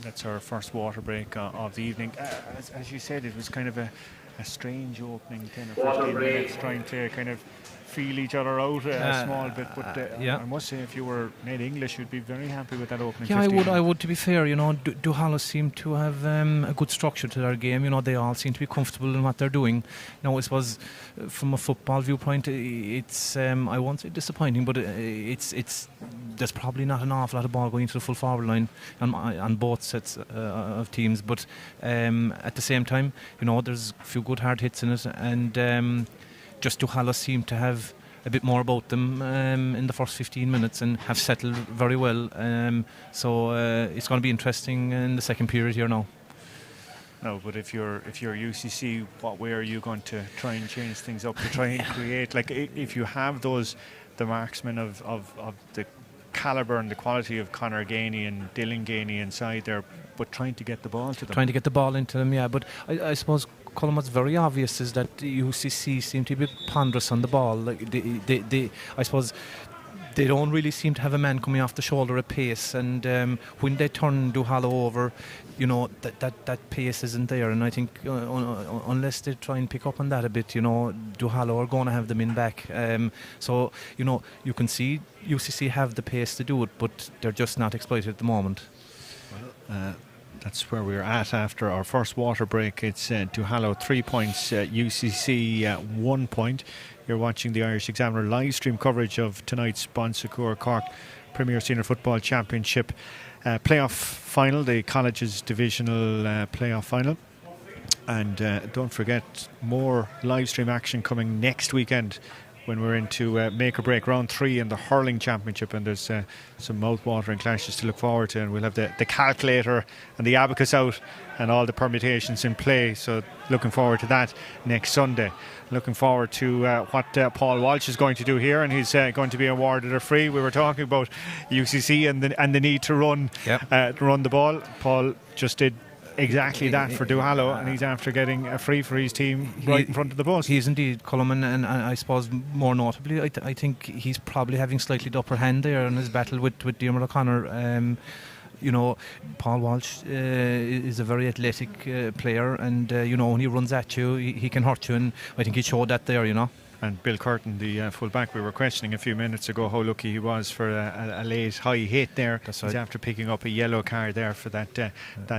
that's our first water break of the evening. As you said, it was kind of a strange opening 10 or 15 minutes, trying to kind of feel each other out a small bit. But I must say, if you were Ned English, you'd be very happy with that opening. Yeah, 15. I would. To be fair, Duhallow seemed to have a good structure to their game. They all seem to be comfortable in what they're doing. Now, I suppose from a football viewpoint, it's I won't say disappointing, but it's there's probably not an awful lot of ball going into the full forward line on both sets of teams. But at the same time, there's a few good hard hits in it, and just Duhallow seemed to have a bit more about them in the first 15 minutes and have settled very well. So it's going to be interesting in the second period here now. No, but if you're UCC, what way are you going to try and change things up to try and create? Like, if you have the marksmen of the calibre and the quality of Conor Ganey and Dylan Ganey inside there, but trying to get the ball to them. Trying to get the ball into them, yeah. But I suppose, Colin, what's very obvious is that UCC seem to be ponderous on the ball. Like I suppose they don't really seem to have a man coming off the shoulder at pace, and when they turn Duhallow over, that pace isn't there. And I think unless they try and pick up on that a bit, Duhallow are going to have them in back. So you can see UCC have the pace to do it, but they're just not exploited at the moment. Well, that's where we're at after our first water break. It's Duhallow 3 points, UCC 1 point. You're watching the Irish Examiner live stream coverage of tonight's Bon Secours Cork Premier Senior Football Championship playoff final, the college's divisional playoff final. And don't forget, more live stream action coming next weekend when we're into make or break round 3 in the hurling championship, and there's some mouth-watering clashes to look forward to, and we'll have the calculator and the abacus out and all the permutations in play. So looking forward to that next Sunday. Looking forward to what Paul Walsh is going to do here, and he's going to be awarded a free. We were talking about UCC and the need to run the ball. Paul just did exactly that for Duhallow, and he's after getting a free for his team right in front of the post. He is indeed, Coleman, and I suppose more notably, I think he's probably having slightly the upper hand there in his battle with Diarmuid O'Connor. Paul Walsh is a very athletic player, and when he runs at you, he can hurt you, and I think he showed that there. And Bill Curtin, the full-back, we were questioning a few minutes ago how lucky he was for a late high hit there. That's He's right. after picking up a yellow card there for that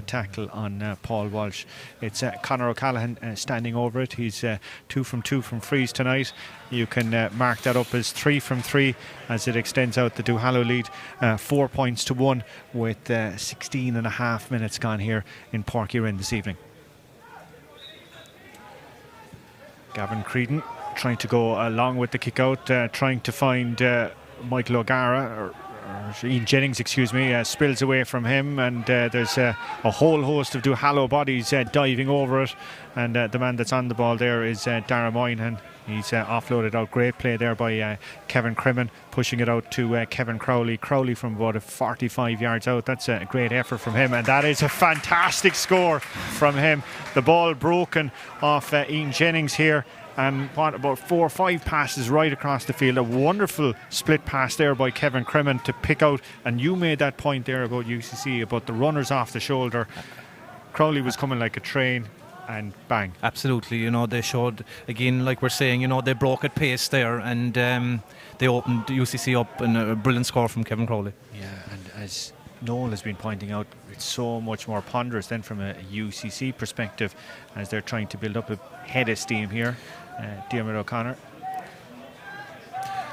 tackle on Paul Walsh. It's Conor O'Callaghan standing over it. He's 2 from 2 from frees tonight. You can mark that up as 3 from 3 as it extends out the Duhallow lead 4 points to 1 with 16 and a half minutes gone here in Páirc Uí Rinn this evening. Gavin Creedon trying to go along with the kick out, trying to find Michael O'Gara, or Ian Jennings, spills away from him, and there's a whole host of Duhallow bodies diving over it, and the man that's on the ball there is Dara Moynihan. He's offloaded out. Great play there by Kevin Crimmin, pushing it out to Kevin Crowley. Crowley from about 45 yards out. That's a great effort from him, and that is a fantastic score from him. The ball broken off Ian Jennings here, and about 4 or 5 passes right across the field. A wonderful split pass there by Kevin Crimmin to pick out, and you made that point there about UCC, about the runners off the shoulder. Crowley was coming like a train, and bang. Absolutely, they showed, again, like we're saying, they broke at pace there, and they opened UCC up, and a brilliant score from Kevin Crowley. Yeah, and as Noel has been pointing out, it's so much more ponderous than from a UCC perspective as they're trying to build up a head of steam here. Diarmuid O'Connor.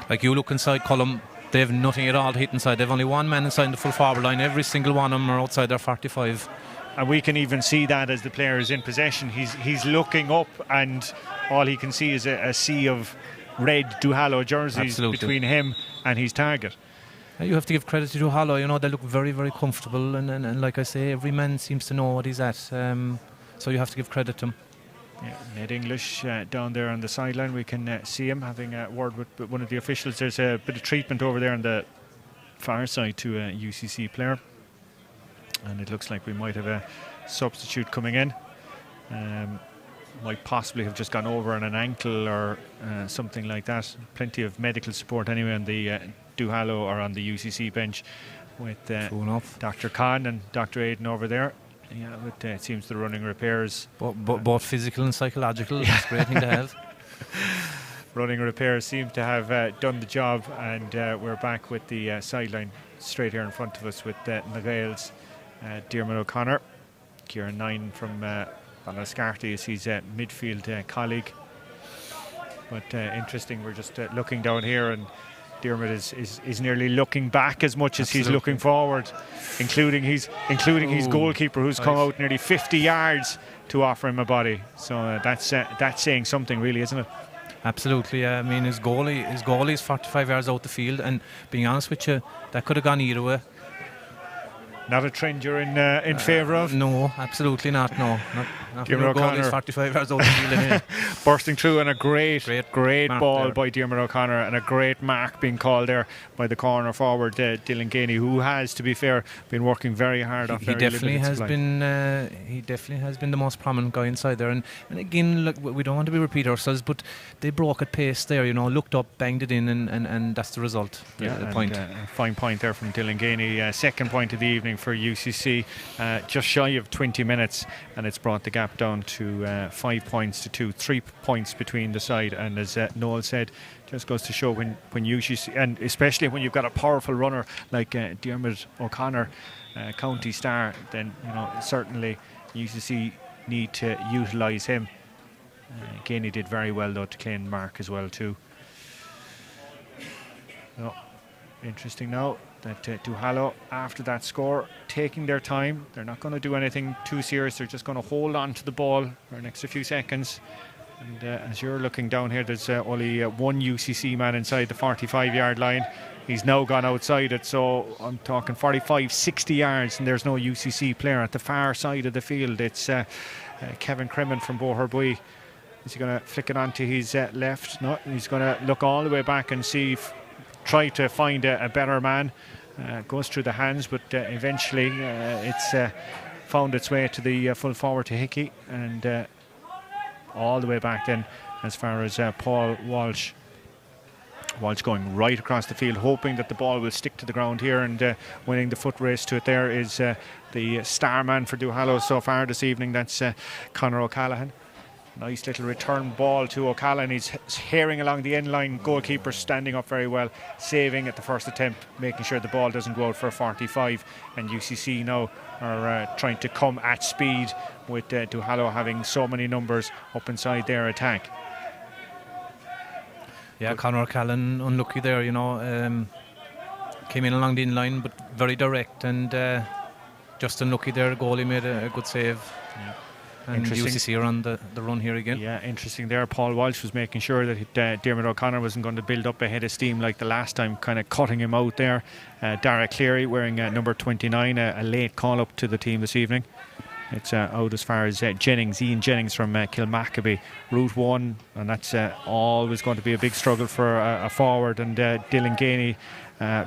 Like, you look inside Cullum, they have nothing at all to hit inside. They've only one man inside the full forward line. Every single one of them are outside their 45. And we can even see that as the player is in possession. He's looking up, and all he can see is a sea of red Duhallow jerseys between him and his target. You have to give credit to Duhallow. You know, they look very, very comfortable, and like I say, every man seems to know what he's at. So you have to give credit to him. Yeah, Ned English down there on the sideline. We can see him having a word with one of the officials. There's a bit of treatment over there on the far side to a UCC player, and it looks like we might have a substitute coming in. Might possibly have just gone over on an ankle or something like that. Plenty of medical support anyway on the Duhallow or on the UCC bench with Dr. Khan and Dr. Aiden over there. Yeah, but it seems the running repairs, both physical and psychological. It's a great thing to have. Running repairs seem to have done the job, and we're back with the sideline straight here in front of us with the Gaels, Diarmuid O'Connor, Kieran Nine from Ballascarty is his midfield colleague. But interesting, we're just looking down here, and Diarmuid is nearly looking back as much as he's looking forward, including his goalkeeper, who's come out nearly 50 yards to offer him a body. So that's saying something, really, isn't it? Absolutely. I mean, his goalie is 45 yards out the field, and being honest with you, that could have gone either way. Not a trend you're in favour of? No, absolutely not. No, not O'Connor. 45 yards out the field. Bursting through, and a great ball there by Diarmuid O'Connor, and a great mark being called there by the corner forward Dylan Ganey, who has, to be fair, been working very hard off. He definitely has been the most prominent guy inside there. And again, look, we don't want to repeat ourselves, but they broke at pace there. You know, looked up, banged it in, and that's the result. The point. A fine point there from Dylan Ganey. Second point of the evening for UCC, just shy of 20 minutes, and it's brought the gap down to 5 points to 2, 3 points between the side. And as Noel said, just goes to show when UCC, and especially when you've got a powerful runner like Diarmuid O'Connor, county star, then certainly UCC need to utilise him. Ganey did very well though to claim mark as well too. So, interesting now that Duhallow, after that score, taking their time. They're not going to do anything too serious. They're just going to hold on to the ball for the next few seconds. And as you're looking down here, there's only one UCC man inside the 45-yard line. He's now gone outside it, so I'm talking 45, 60 yards, and there's no UCC player at the far side of the field. It's Kevin Cremin from Boherbue. Is he going to flick it onto his left? No, he's going to look all the way back and see try to find a better man. Goes through the hands, but eventually it's found its way to the full forward to Hickey, and all the way back then as far as Paul Walsh. Walsh going right across the field, hoping that the ball will stick to the ground here, and winning the foot race to it there is the star man for Duhallow so far this evening. That's Conor O'Callaghan. Nice little return ball to O'Callaghan. He's herring along the end line. Goalkeeper standing up very well, saving at the first attempt, making sure the ball doesn't go out for a 45. And UCC now are trying to come at speed with Duhallow having so many numbers up inside their attack. Yeah, Conor O'Callaghan unlucky there, came in along the in line, but very direct, and just unlucky there. The goalie made a good save. Yeah. And UCC are on the run here again. Yeah, interesting there. Paul Walsh was making sure that Diarmuid O'Connor wasn't going to build up a head of steam like the last time, kind of cutting him out there. Dara Cleary wearing number 29, a late call up to the team this evening. It's out as far as Ian Jennings from Kilmackabey, Route 1, and that's always going to be a big struggle for a forward. And Dylan Ganey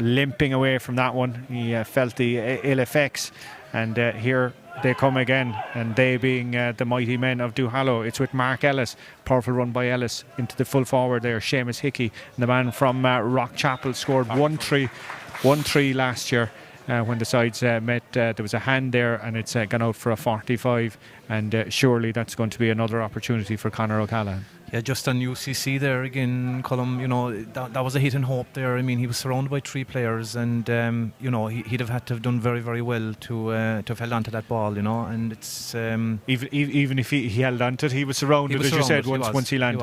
limping away from that one. He felt the ill effects, and here they come again, and they being the mighty men of Duhallow. It's with Mark Ellis, powerful run by Ellis into the full forward there, Seamus Hickey, the man from Rockchapel, scored 1-3 last year when the sides met. There was a hand there, and it's gone out for a 45, and surely that's going to be another opportunity for Conor O'Callaghan. Yeah, just on UCC there again, Colm, that was a hit and hope there. I mean, he was surrounded by 3 players, and he'd have had to have done very, very well to have held on to that ball, and it's even if he held on to it, he was surrounded, as you said, once he landed.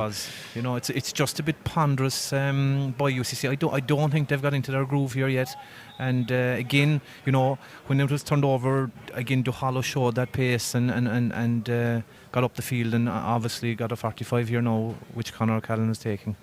He was. It's just a bit ponderous by UCC. I don't think they've got into their groove here yet. And again, when it was turned over, again, Duhallow showed that pace and got up the field, and obviously got a 45 here now, which Conor O'Callaghan is taking.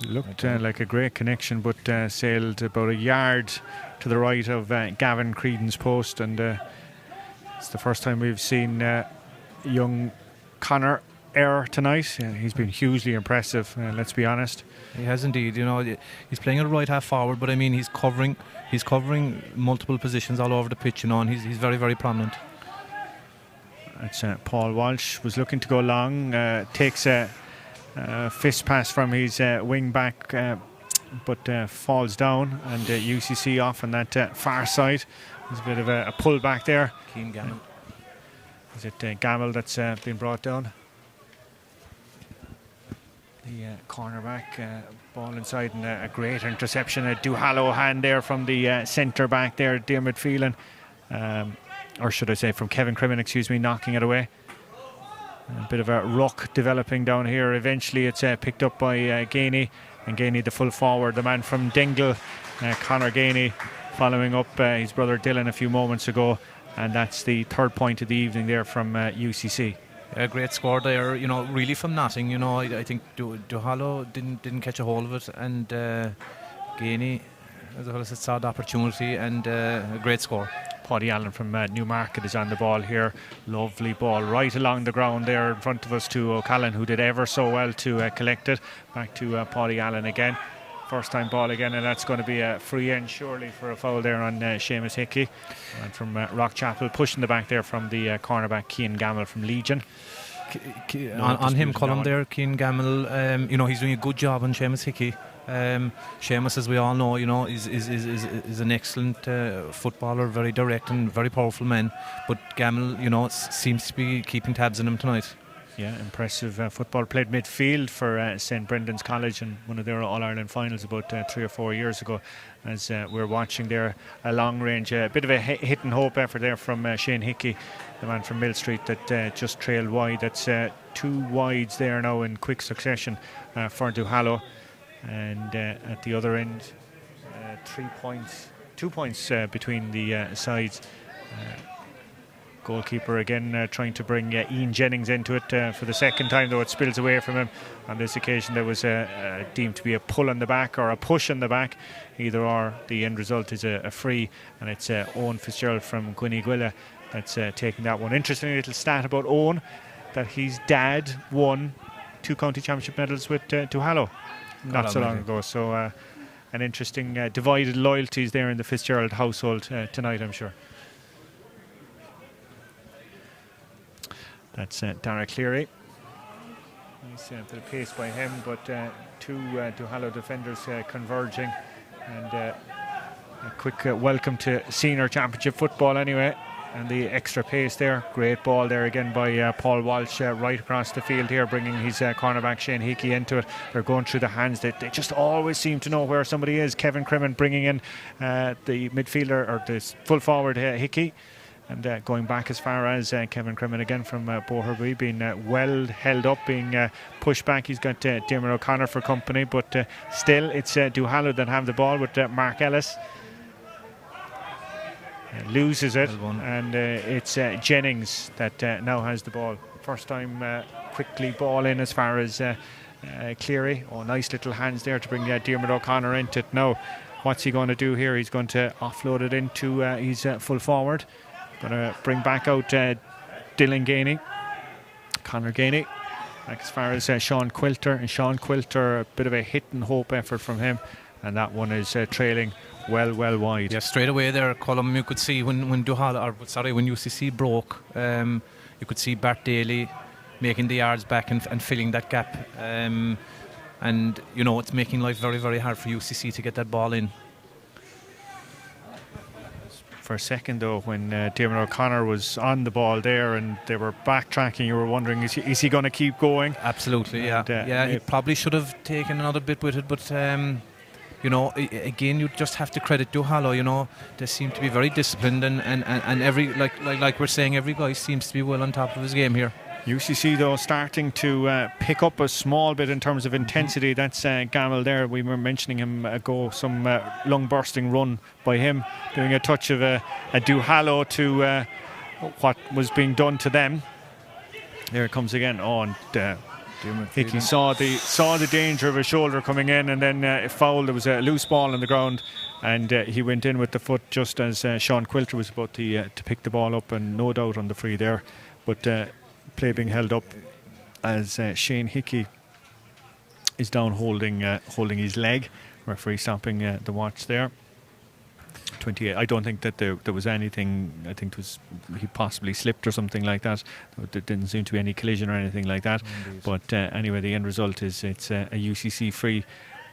Looked like a great connection, but sailed about a yard to the right of Gavin Creedon's post, and it's the first time we've seen young Conor err tonight. He's been hugely impressive, let's be honest. He has indeed. He's playing at right half forward, but I mean he's covering multiple positions all over the pitch, and he's very, very prominent. It's Paul Walsh was looking to go long, takes a fist pass from his wing back, but falls down, and UCC off on that far side. There's a bit of a pull back there. Cian Gamble. Is it Gamble that's been brought down? The cornerback, ball inside, and a great interception. A Duhallow hand there from the centre back there, Diarmuid Phelan, or should I say from Kevin Crimmin, knocking it away. A bit of a ruck developing down here. Eventually it's picked up by Gainey, and Gainey the full forward, the man from Dingle, Conor Gainey, following up his brother Dylan a few moments ago, and that's the 3rd point of the evening there from UCC. A great score there, really from nothing. I think Duhallow didn't catch a hold of it, and Gainey, as well as it, saw the opportunity, and a great score. Paddy Allen from Newmarket is on the ball here. Lovely ball right along the ground there in front of us to O'Callaghan, who did ever so well to collect it. Back to Paddy Allen again. First time ball again, and that's going to be a free end surely for a foul there on Seamus Hickey. And from Rockchapel, pushing the back there from the cornerback Cian Gamble from Legion. On him, Colm there, Cian Gamble, he's doing a good job on Seamus Hickey. Seamus, as we all know, is an excellent footballer, very direct and very powerful man. But Gamble, seems to be keeping tabs on him tonight. Yeah, impressive football. Played midfield for St Brendan's College in one of their All-Ireland finals about 3 or 4 years ago. As we're watching there, a long range, a bit of a hit and hope effort there from Shane Hickey, the man from Mill Street, that just trailed wide. That's 2 wides there now in quick succession for Duhallow. And at the other end, 3 points, 2 points between the sides. Goalkeeper again trying to bring Ian Jennings into it for the second time, though it spills away from him. On this occasion there was deemed to be a pull on the back or a push on the back, either or. The end result is a free, and it's Owen Fitzgerald from Gwynneguilla that's taking that one. Interesting little stat about Owen, that his dad won 2 county championship medals with Duhallow not so long ago. So an interesting divided loyalties there in the Fitzgerald household tonight, I'm sure. That's Dara Cleary. Nice bit of pace by him, but 2 Duhallow defenders converging, and a quick welcome to senior championship football anyway, and the extra pace there. Great ball there again by Paul Walsh right across the field here, bringing his cornerback Shane Hickey into it. They're going through the hands. They just always seem to know where somebody is. Kevin Crimmin bringing in the midfielder, or the full forward Hickey. And going back as far as Kevin Crimmin again from Boherby, being well held up, being pushed back. He's got Diarmuid O'Connor for company, but still it's Duhallow that have the ball with Mark Ellis. Loses it, and it's Jennings that now has the ball. First time quickly ball in as far as Cleary. Oh, nice little hands there to bring Diarmuid O'Connor into it. Now, what's he going to do here? He's going to offload it into his full forward. Going to bring back out Dylan Gainey, Conor Gainey, back as far as Sean Quilter. And Sean Quilter, a bit of a hit and hope effort from him, and that one is trailing well wide. Yeah, straight away there, Colm, you could see when UCC broke, you could see Bart Daly making the yards back and filling that gap. and it's making life very, very hard for UCC to get that ball in. For a second though, when Diarmuid O'Connor was on the ball there and they were backtracking, you were wondering, is he going to keep going? Absolutely, yeah. He probably should have taken another bit with it, but again, you just have to credit Duhallow. They seem to be very disciplined, and every like we're saying, every guy seems to be well on top of his game here. UCC though starting to pick up a small bit in terms of intensity. That's Gamel there. We were mentioning him ago. Some lung bursting run by him, doing a touch of a Duhallow to what was being done to them. There it comes again. And Hickey saw the danger of a shoulder coming in, and then it fouled. There was a loose ball on the ground, and he went in with the foot just as Sean Quilter was about to pick the ball up, and no doubt on the free there. But play being held up as Shane Hickey is down holding his leg. Referee stopping the watch there. 28. I don't think that there was anything. I think it was he possibly slipped or something like that. There didn't seem to be any collision or anything like that. Indeed. But anyway, the end result is it's a UCC free,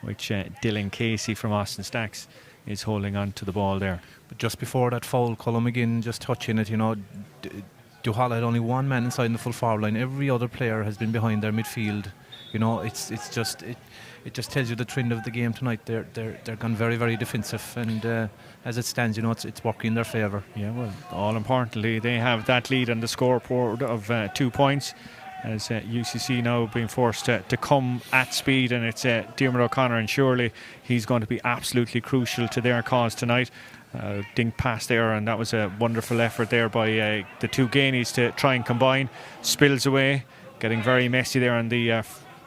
which Dylan Casey from Austin Stacks is holding on to the ball there. But just before that foul, Colm again just touching it. Duhallow had only one man inside the full forward line. Every other player has been behind their midfield. It just tells you the trend of the game tonight. They're gone very, very defensive, and as it stands, it's working in their favour. Yeah, well, all importantly, they have that lead on the scoreboard of 2 points. As UCC now being forced to come at speed, and it's Diarmuid O'Connor, and surely he's going to be absolutely crucial to their cause tonight. Dink pass there, and that was a wonderful effort there by the two Gainies to try and combine. Spills away, getting very messy there on the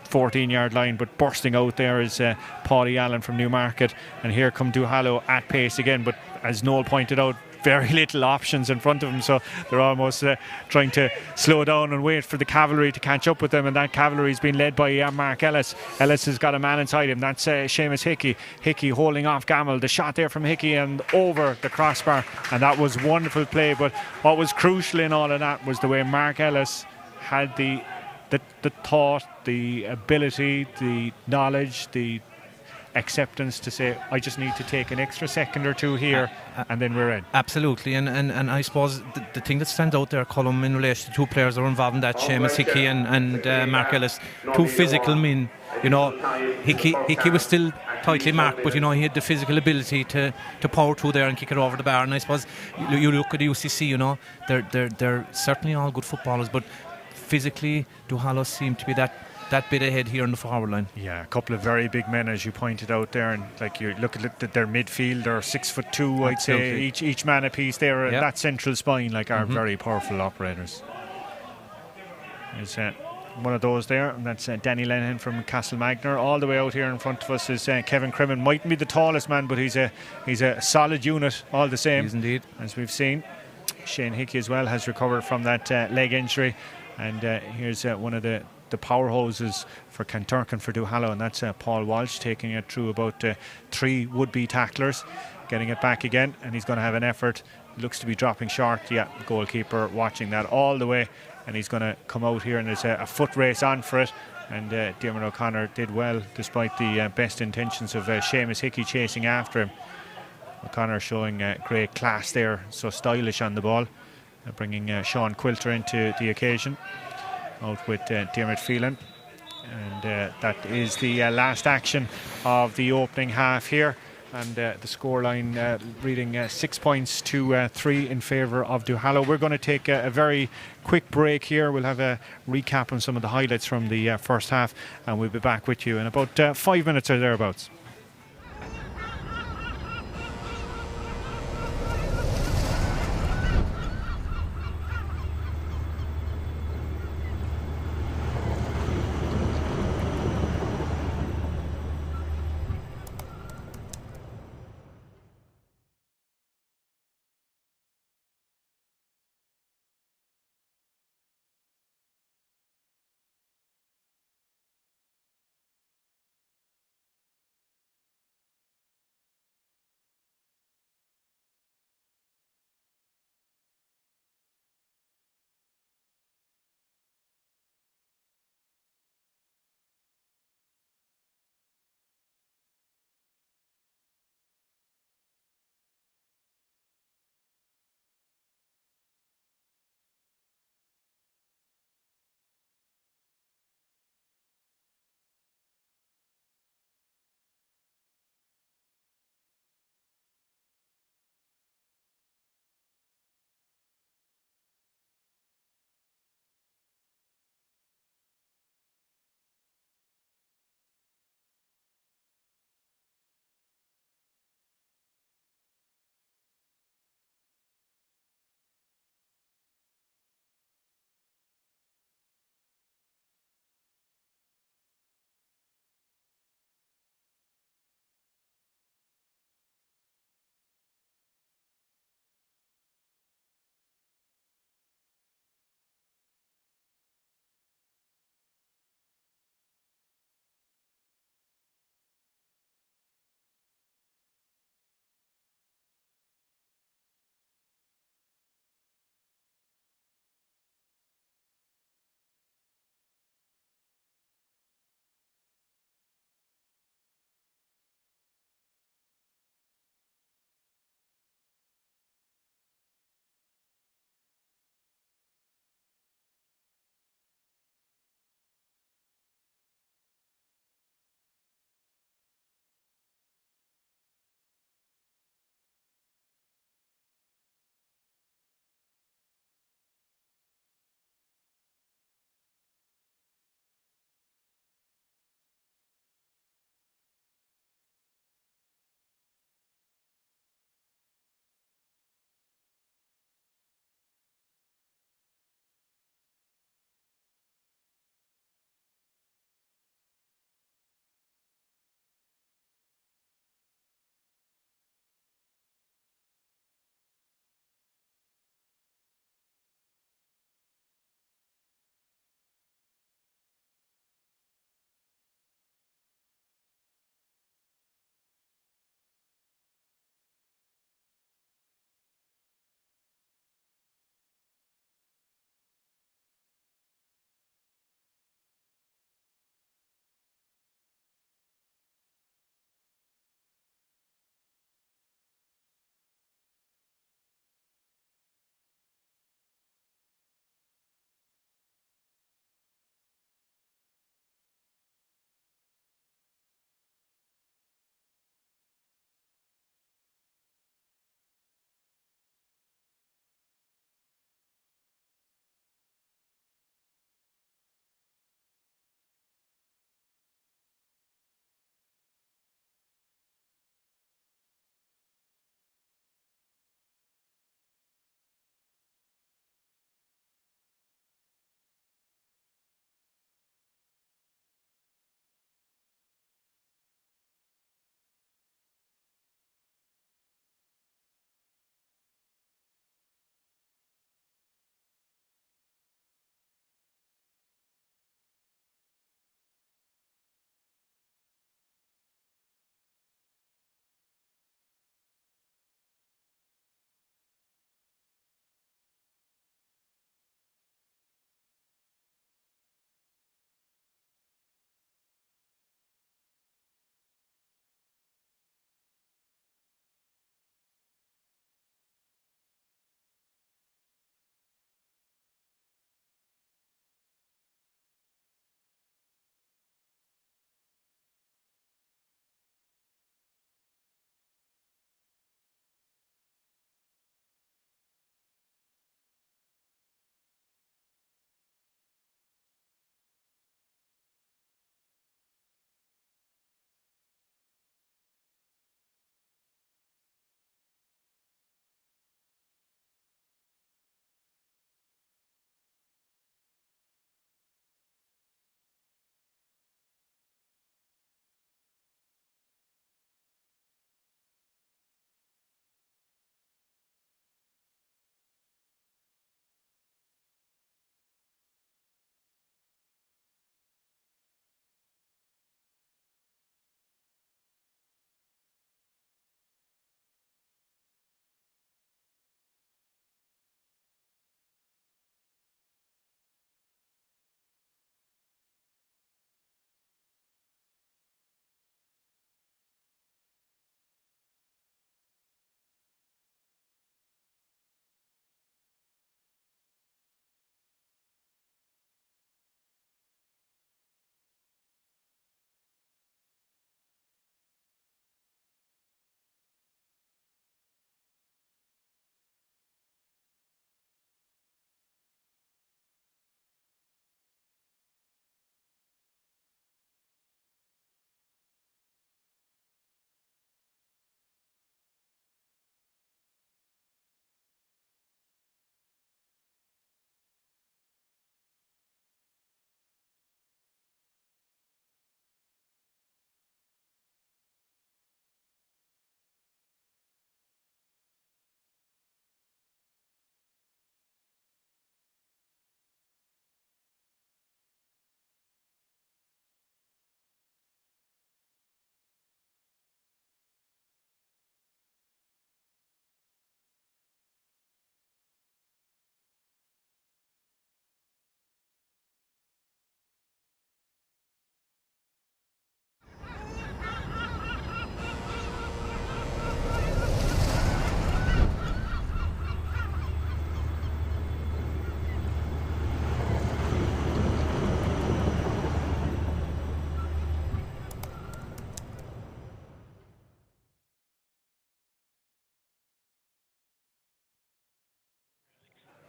14-yard line, but bursting out there is Paulie Allen from Newmarket, and here come Duhallow at pace again, but as Noel pointed out, very little options in front of them, so they're almost trying to slow down and wait for the cavalry to catch up with them, and that cavalry is being led by Mark Ellis. Ellis has got a man inside him. That's Seamus Hickey holding off Gamel. The shot there from Hickey and over the crossbar, and that was wonderful play. But what was crucial in all of that was the way Mark Ellis had the thought, the ability, the knowledge, the acceptance to say, I just need to take an extra second or two here, and then we're in. Absolutely, and I suppose the thing that stands out there, Colm, in relation to two players that were involved in that, Seamus Hickey and Mark Ellis, two physical men. Hickey was still tightly marked, but he had the physical ability to power through there and kick it over the bar. And I suppose you look at the UCC, they're certainly all good footballers, but physically Duhallow seem to be that bit ahead here on the forward line. Yeah, a couple of very big men, as you pointed out there, and like you look at their midfield, they're 6'2", I'd say, each man a piece there. Yep. That central spine are very powerful operators. There's one of those there, and that's Danny Lenihan from Castlemagner. All the way out here in front of us is Kevin Crimmin. Mightn't be the tallest man, but he's a solid unit all the same. He is indeed. As we've seen, Shane Hickey as well has recovered from that leg injury, and here's one of the power hoses for Kanturk for Duhallow, and that's Paul Walsh taking it through about 3 would-be tacklers, getting it back again, and he's going to have an effort. Looks to be dropping short. Yeah, goalkeeper watching that all the way, and he's going to come out here, and there's a foot race on for it, and Diarmuid O'Connor did well despite the best intentions of Seamus Hickey chasing after him. O'Connor showing great class there, so stylish on the ball, bringing Sean Quilter into the occasion. Out with Diarmuid Phelan, and that is the last action of the opening half here, and the scoreline reading 6 points to 3 in favour of Duhallow. We're going to take a very quick break here. We'll have a recap on some of the highlights from the first half, and we'll be back with you in about 5 minutes or thereabouts.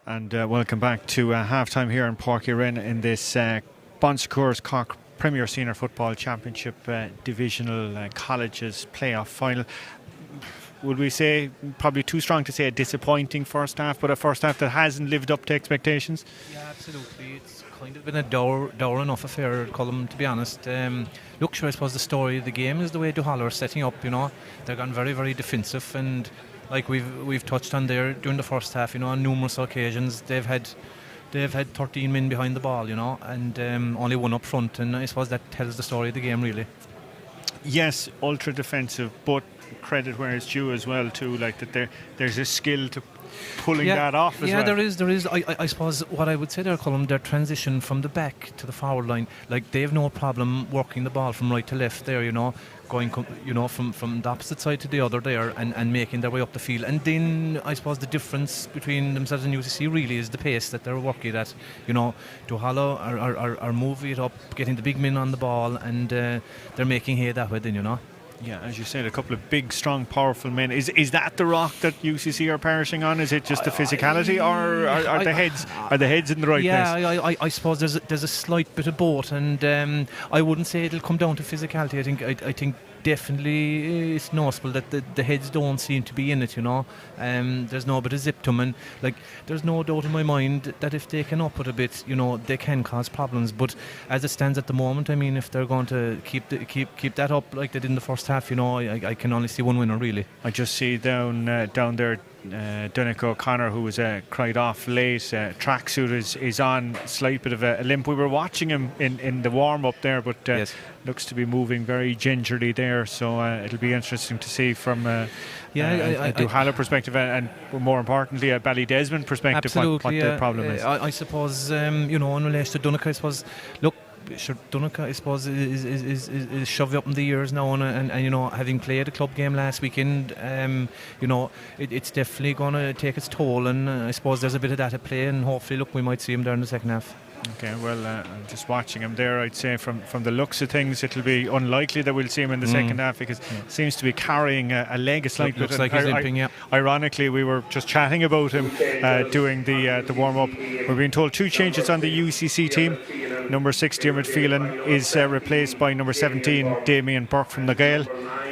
And welcome back to half-time here in Páirc Uí Rinn in this Bon Secours Cork Premier Senior Football Championship Divisional Colleges playoff final. Would we say, probably too strong to say a disappointing first half, but a first half that hasn't lived up to expectations? Yeah, absolutely. It's kind of been a dour enough affair, Colm, to be honest. Look, sure, I suppose the story of the game is the way Duhallow are setting up. They're gone very, very defensive, and like we've touched on there during the first half, on numerous occasions they've had 13 men behind the ball, and only one up front, and I suppose that tells the story of the game, really. Yes, ultra defensive, but credit where it's due as well too, like that there's a skill to pulling that off as well. Yeah, there is. I suppose what I would say there, Colm, their transition from the back to the forward line, like they have no problem working the ball from right to left there, going from the opposite side to the other there, and making their way up the field. And then I suppose the difference between themselves and UCC really is the pace that they're working at. Duhallow are moving it up, getting the big men on the ball, and they're making hay that way then, Yeah, as you said, a couple of big, strong, powerful men. Is that the rock that UCC are perishing on? Is it just the physicality, or are the heads in the right place? Yeah, I suppose there's a slight bit of both, and I wouldn't say it'll come down to physicality. I think definitely it's noticeable that the heads don't seem to be in it. There's no bit of zip to them, and like there's no doubt in my mind that if they can up it a bit, they can cause problems. But as it stands at the moment, I mean, if they're going to keep that up like they did in the first half, I can only see one winner really. I just see down there Donnacha O'Connor, who was cried off late. Tracksuit is on, slight bit of a limp. We were watching him in the warm up there, but yes, looks to be moving very gingerly there. So it'll be interesting to see from a Duhallow perspective, and more importantly a Ballydesmond perspective, what the problem is. I suppose in relation to Donnacha, I suppose, look, sure, Donnacha, I suppose, is shoved up in the years now, and having played a club game last weekend, it's definitely going to take its toll, and I suppose there's a bit of that at play, and hopefully, look, we might see him there in the second half. Okay, well, I'm just watching him there. I'd say from the looks of things, it'll be unlikely that we'll see him in the second half, because he seems to be carrying a leg a slight bit. Looks like he's limping, yeah. Ironically, we were just chatting about him doing the warm-up. We're being told 2 changes on the UCC team. Number 6, Diarmuid Phelan, is replaced by number 17, Damien Burke from the Gale,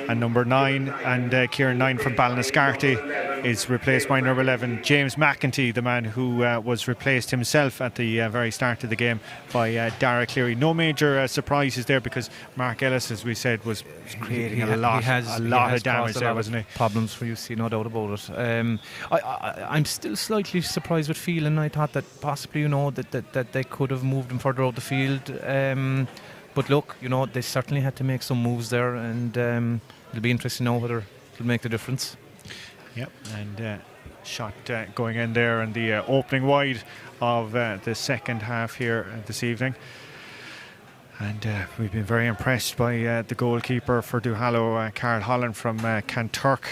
and number 9 and Kieran 9 from Ballinascarty is replaced by number 11, James McEntee, the man who was replaced himself at the very start of the game by Dara Cleary. No major surprises there, because Mark Ellis, as we said, was creating a lot of damage there, wasn't he? Problems for UC, no doubt about it. I'm still slightly surprised with Phelan. I thought that possibly, that they could have moved him further out the field. But look, they certainly had to make some moves there, and it'll be interesting to know whether it'll make the difference. Yep, and shot going in there, and the opening wide of the second half here this evening. And we've been very impressed by the goalkeeper for Duhallow, Carl Holland from Kanturk,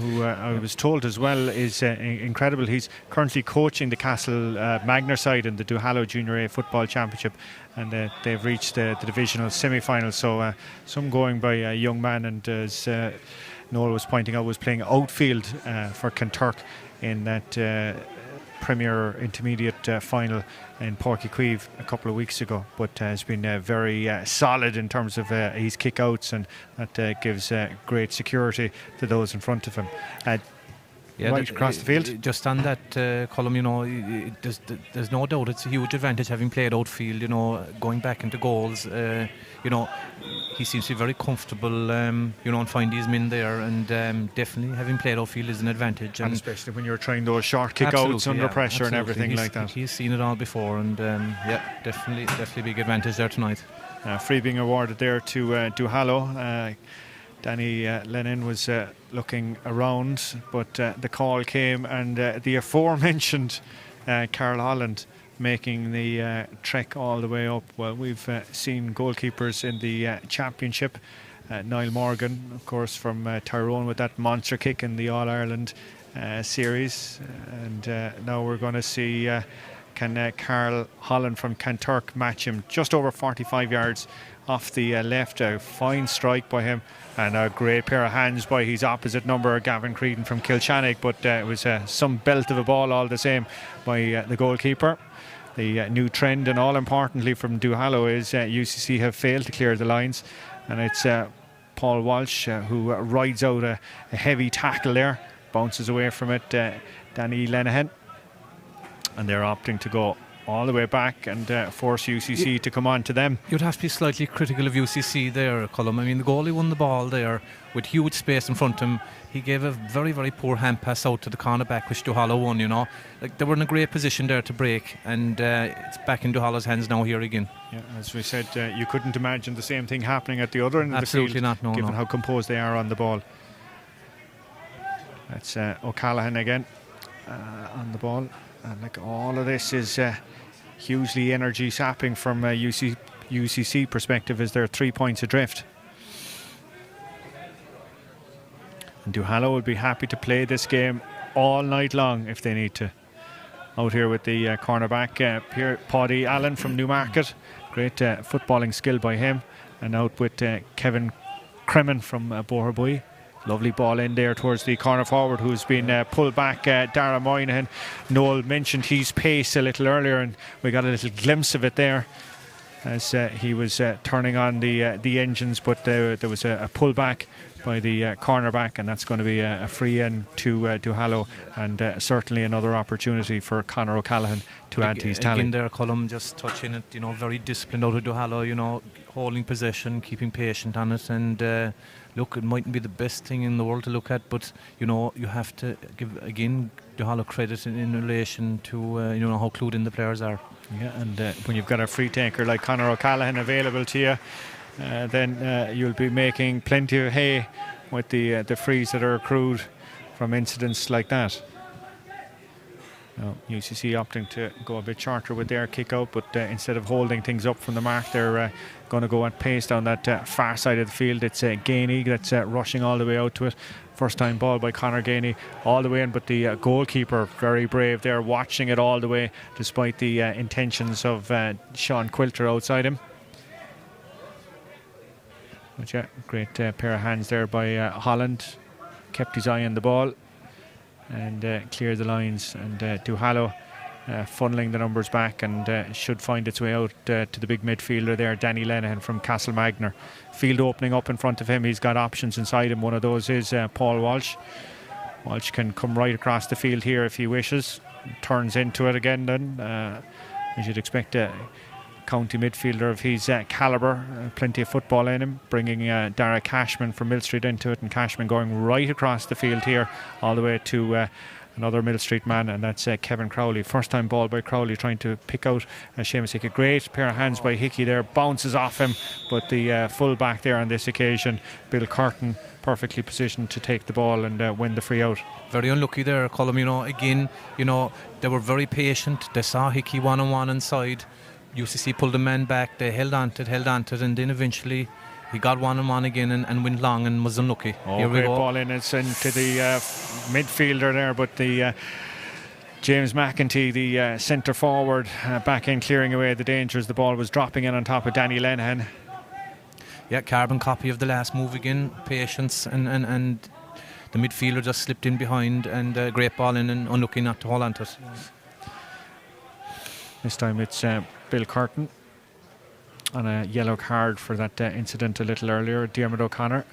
who I was told as well is incredible. He's currently coaching the Castle Magner side in the Duhallow Junior A Football Championship, and they've reached the divisional semi-final. So some going by a young man, and as Noel was pointing out, was playing outfield for Kanturk in that Premier Intermediate final in Páirc Uí Chaoimh a couple of weeks ago, but has been very solid in terms of his kick-outs, and that gives great security to those in front of him. Right across the field. Just on that column, there's no doubt it's a huge advantage having played outfield, going back into goals. He seems to be very comfortable, and find these men there, and definitely having played outfield is an advantage. And especially when you're trying those short kick-outs under pressure and everything like that. He's seen it all before, and definitely big advantage there tonight. Free being awarded there to Duhallow. Danny Lennon was looking around, but the call came, and the aforementioned Carl Holland making the trek all the way up. Well, we've seen goalkeepers in the championship. Niall Morgan, of course, from Tyrone with that monster kick in the All-Ireland series. And now we're going to see can Carl Holland from Kanturk match him just over 45 yards off the left. A fine strike by him, and a great pair of hands by his opposite number, Gavin Creedon from Kilshannig, but it was some belt of a ball all the same by the goalkeeper. The new trend, and all importantly from Duhallow, is UCC have failed to clear the lines, and it's Paul Walsh who rides out a heavy tackle there, bounces away from it, Danny Lenihan, and they're opting to go all the way back and force UCC to come on to them. You'd have to be slightly critical of UCC there, Colm. I mean, the goalie won the ball there with huge space in front of him. He gave a very, very poor hand pass out to the corner back, which Duhallow won, you know. Like, they were in a great position there to break, and it's back in Duhallow's hands now here again. Yeah, as we said, you couldn't imagine the same thing happening at the other end of the field. Absolutely not, no, given how composed they are on the ball. That's O'Callaghan again on the ball. And like, all of this is hugely energy sapping from UCC perspective, as they're 3 points adrift. And Duhallow will be happy to play this game all night long if they need to. Out here with the cornerback, Paddy Allen from Newmarket. Great footballing skill by him. And out with Kevin Cremin from Boherbue. Lovely ball in there towards the corner forward, who's been pulled back, Dara Moynihan. Noel mentioned his pace a little earlier, and we got a little glimpse of it there as he was turning on the engines, but there was a pullback by the cornerback, and that's going to be a free in to Duhallow, and certainly another opportunity for Conor O'Callaghan to add to his tally. Again there, Colm, just touching it, you know, very disciplined out of Duhallow, you know, holding possession, keeping patient on it, and look, it mightn't be the best thing in the world to look at, but you know, you have to give again Duhallow credit in relation to you know, how clued in the players are. Yeah, and when you've got a free taker like Conor O'Callaghan available to you, then you'll be making plenty of hay with the frees that are accrued from incidents like that. Now, UCC opting to go a bit shorter with their kick out, but instead of holding things up from the mark, they're going to go at pace down that far side of the field. It's Gainey that's rushing all the way out to it. First time ball by Conor Gainey all the way in, but the goalkeeper very brave there, watching it all the way despite the intentions of Sean Quilter outside him. But yeah, great pair of hands there by Holland. Kept his eye on the ball and cleared the lines, and Duhallow funneling the numbers back, and should find its way out to the big midfielder there, Danny Lenihan from Castlemagner. Field opening up in front of him, he's got options inside him. One of those is Paul Walsh. Walsh can come right across the field here if he wishes. Turns into it again then. As you'd expect a county midfielder of his calibre, plenty of football in him, bringing Dara Cashman from Mill Street into it, and Cashman going right across the field here all the way to another Mill Street man, and that's Kevin Crowley. First time ball by Crowley, trying to pick out Seamus Hickey. Great pair of hands by Hickey there, bounces off him, but the full back there on this occasion, Bill Curtin, perfectly positioned to take the ball and win the free out. Very unlucky there, Colm. You know, again, you know, they were very patient. They saw Hickey one-on-one inside. UCC pulled the man back, they held on to it, and then eventually he got one-on-one again and went long and was unlucky. Oh, great ball in, it's into the midfielder there, but the James McEntee, the centre forward, back in clearing away the dangers. The ball was dropping in on top of Danny Lenihan. Yeah, carbon copy of the last move again, patience, and the midfielder just slipped in behind, and great ball in, and unlucky not to hold on to it. This time it's Bill Curtin on a yellow card for that incident a little earlier. Diarmuid O'Connor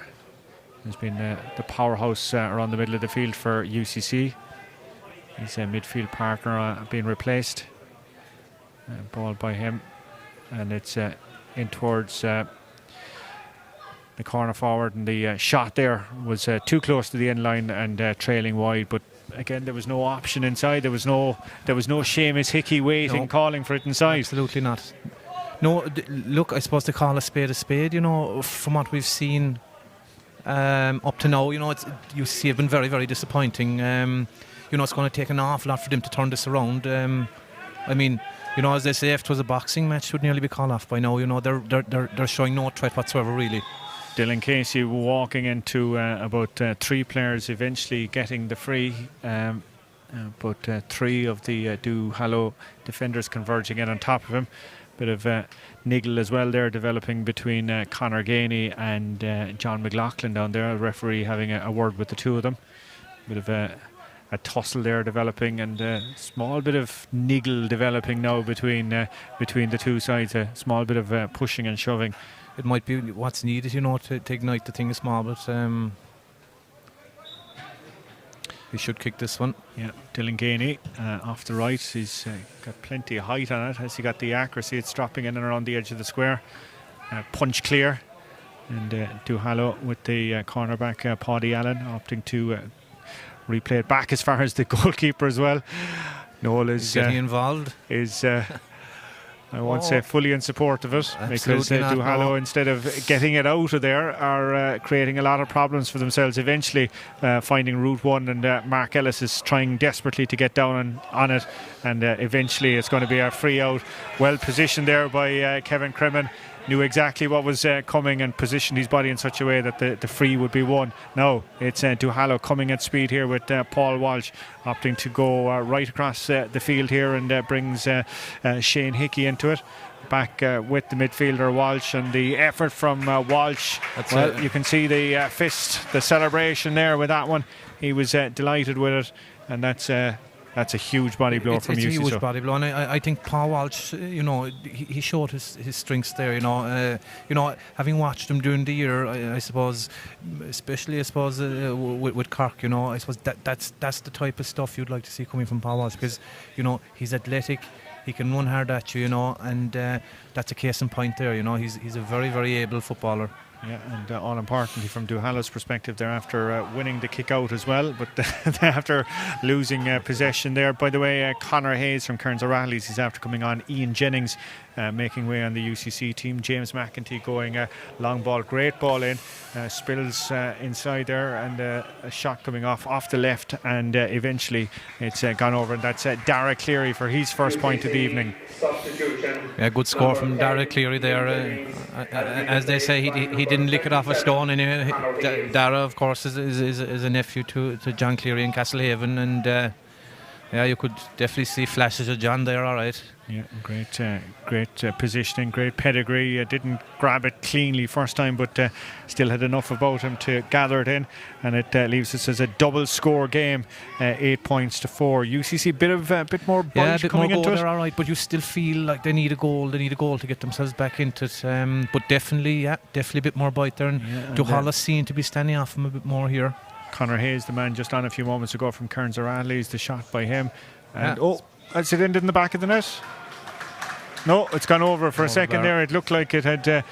has been the powerhouse around the middle of the field for UCC. His midfield partner being replaced. Ball by him, and it's in towards the corner forward, and the shot there was too close to the end line and trailing wide, but again there was no option inside. There was no Seamus Hickey waiting, calling for it inside. Absolutely not. No, look, I suppose to call a spade, you know, from what we've seen up to now, you know, UCC have been very, very disappointing. You know, it's going to take an awful lot for them to turn this around. I mean, you know, as they say, if it was a boxing match, it would nearly be called off by now. You know, they're showing no threat whatsoever, really. Dylan Casey walking into about 3 players eventually getting the free, but 3 of the Duhallow defenders converging in on top of him. Bit of niggle as well there developing between Conor Ganey and John McLaughlin down there. The referee having a word with the two of them. Bit of a tussle there developing, and a small bit of niggle developing now between the two sides. A small bit of pushing and shoving. It might be what's needed, to ignite the thing a small bit. He should kick this one. Yeah, Dylan Ganey off the right. He's got plenty of height on it. Has he got the accuracy? It's dropping in and around the edge of the square. Punch clear. And Duhallow with the cornerback, Paddy Allen, opting to replay it back as far as the goalkeeper as well. Noel is getting involved. I won't say fully in support of it, because Duhallow, instead of getting it out of there, are creating a lot of problems for themselves, eventually finding route one, and Mark Ellis is trying desperately to get down on it, and eventually it's going to be a free out. Well positioned there by Kevin Cremin. Knew exactly what was coming and positioned his body in such a way that the free would be won. Now it's Duhallow coming at speed here with Paul Walsh opting to go right across the field here, and brings Shane Hickey into it. Back with the midfielder Walsh, and the effort from Walsh. You can see the fist, the celebration there with that one. He was delighted with it, and that's a huge body blow from UCC. It's a huge body blow, and I think Paul Walsh, he showed his strengths there. Having watched him during the year, I suppose, especially with Cork, I suppose that's the type of stuff you'd like to see coming from Paul Walsh, because he's athletic, he can run hard at you, and that's a case in point there. He's a very, very able footballer. Yeah, and all importantly from Duhallow's perspective, they're after winning the kick out as well, but after losing possession there. By the way, Conor Hayes from Kearns O'Reilly's, he's after coming on. Ian Jennings making way on the UCC team. James McEntee going long ball, great ball in, spills inside there, and a shot coming off the left, and eventually it's gone over, and that's Dara Cleary for his first point of the evening. Yeah, good score from Dara Cleary there. As they say, he didn't lick it off a stone anyway. Dara, of course, is a nephew to John Cleary in Castlehaven, and you could definitely see flashes of John there, all right. Yeah, great positioning, great pedigree. Didn't grab it cleanly first time, but still had enough about him to gather it in, and it leaves us as a double score game, 8 points to 4. UCC bit more bunch coming into it. They're all right, but you still feel like they need a goal. They need a goal to get themselves back into it. But definitely a bit more bite there, and Duhallow seem to be standing off him a bit more here. Conor Hayes, the man just on a few moments ago from Kearns O'Reilly's, the shot by him, and has it ended in the back of the net? No, it's gone over for a second there. It looked like it had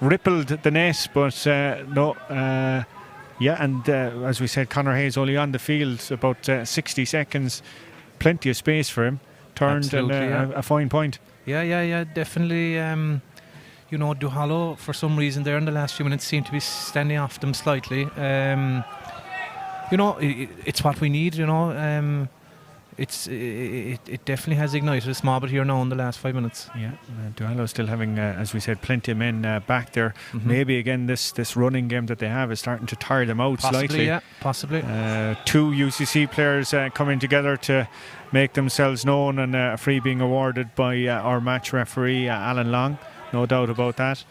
rippled the net, but no. And as we said, Conor Hayes only on the field about 60 seconds. Plenty of space for him. Turned and a fine point. Yeah, definitely. Duhallow, for some reason there in the last few minutes, seemed to be standing off them slightly. It's what we need, It definitely has ignited a small bit here now in the last 5 minutes. Yeah, Duhallow still having, as we said, plenty of men back there. Mm-hmm. Maybe again this running game that they have is starting to tire them out slightly. Yeah, possibly. 2 UCC players coming together to make themselves known, and a free being awarded by our match referee Alan Long. No doubt about that.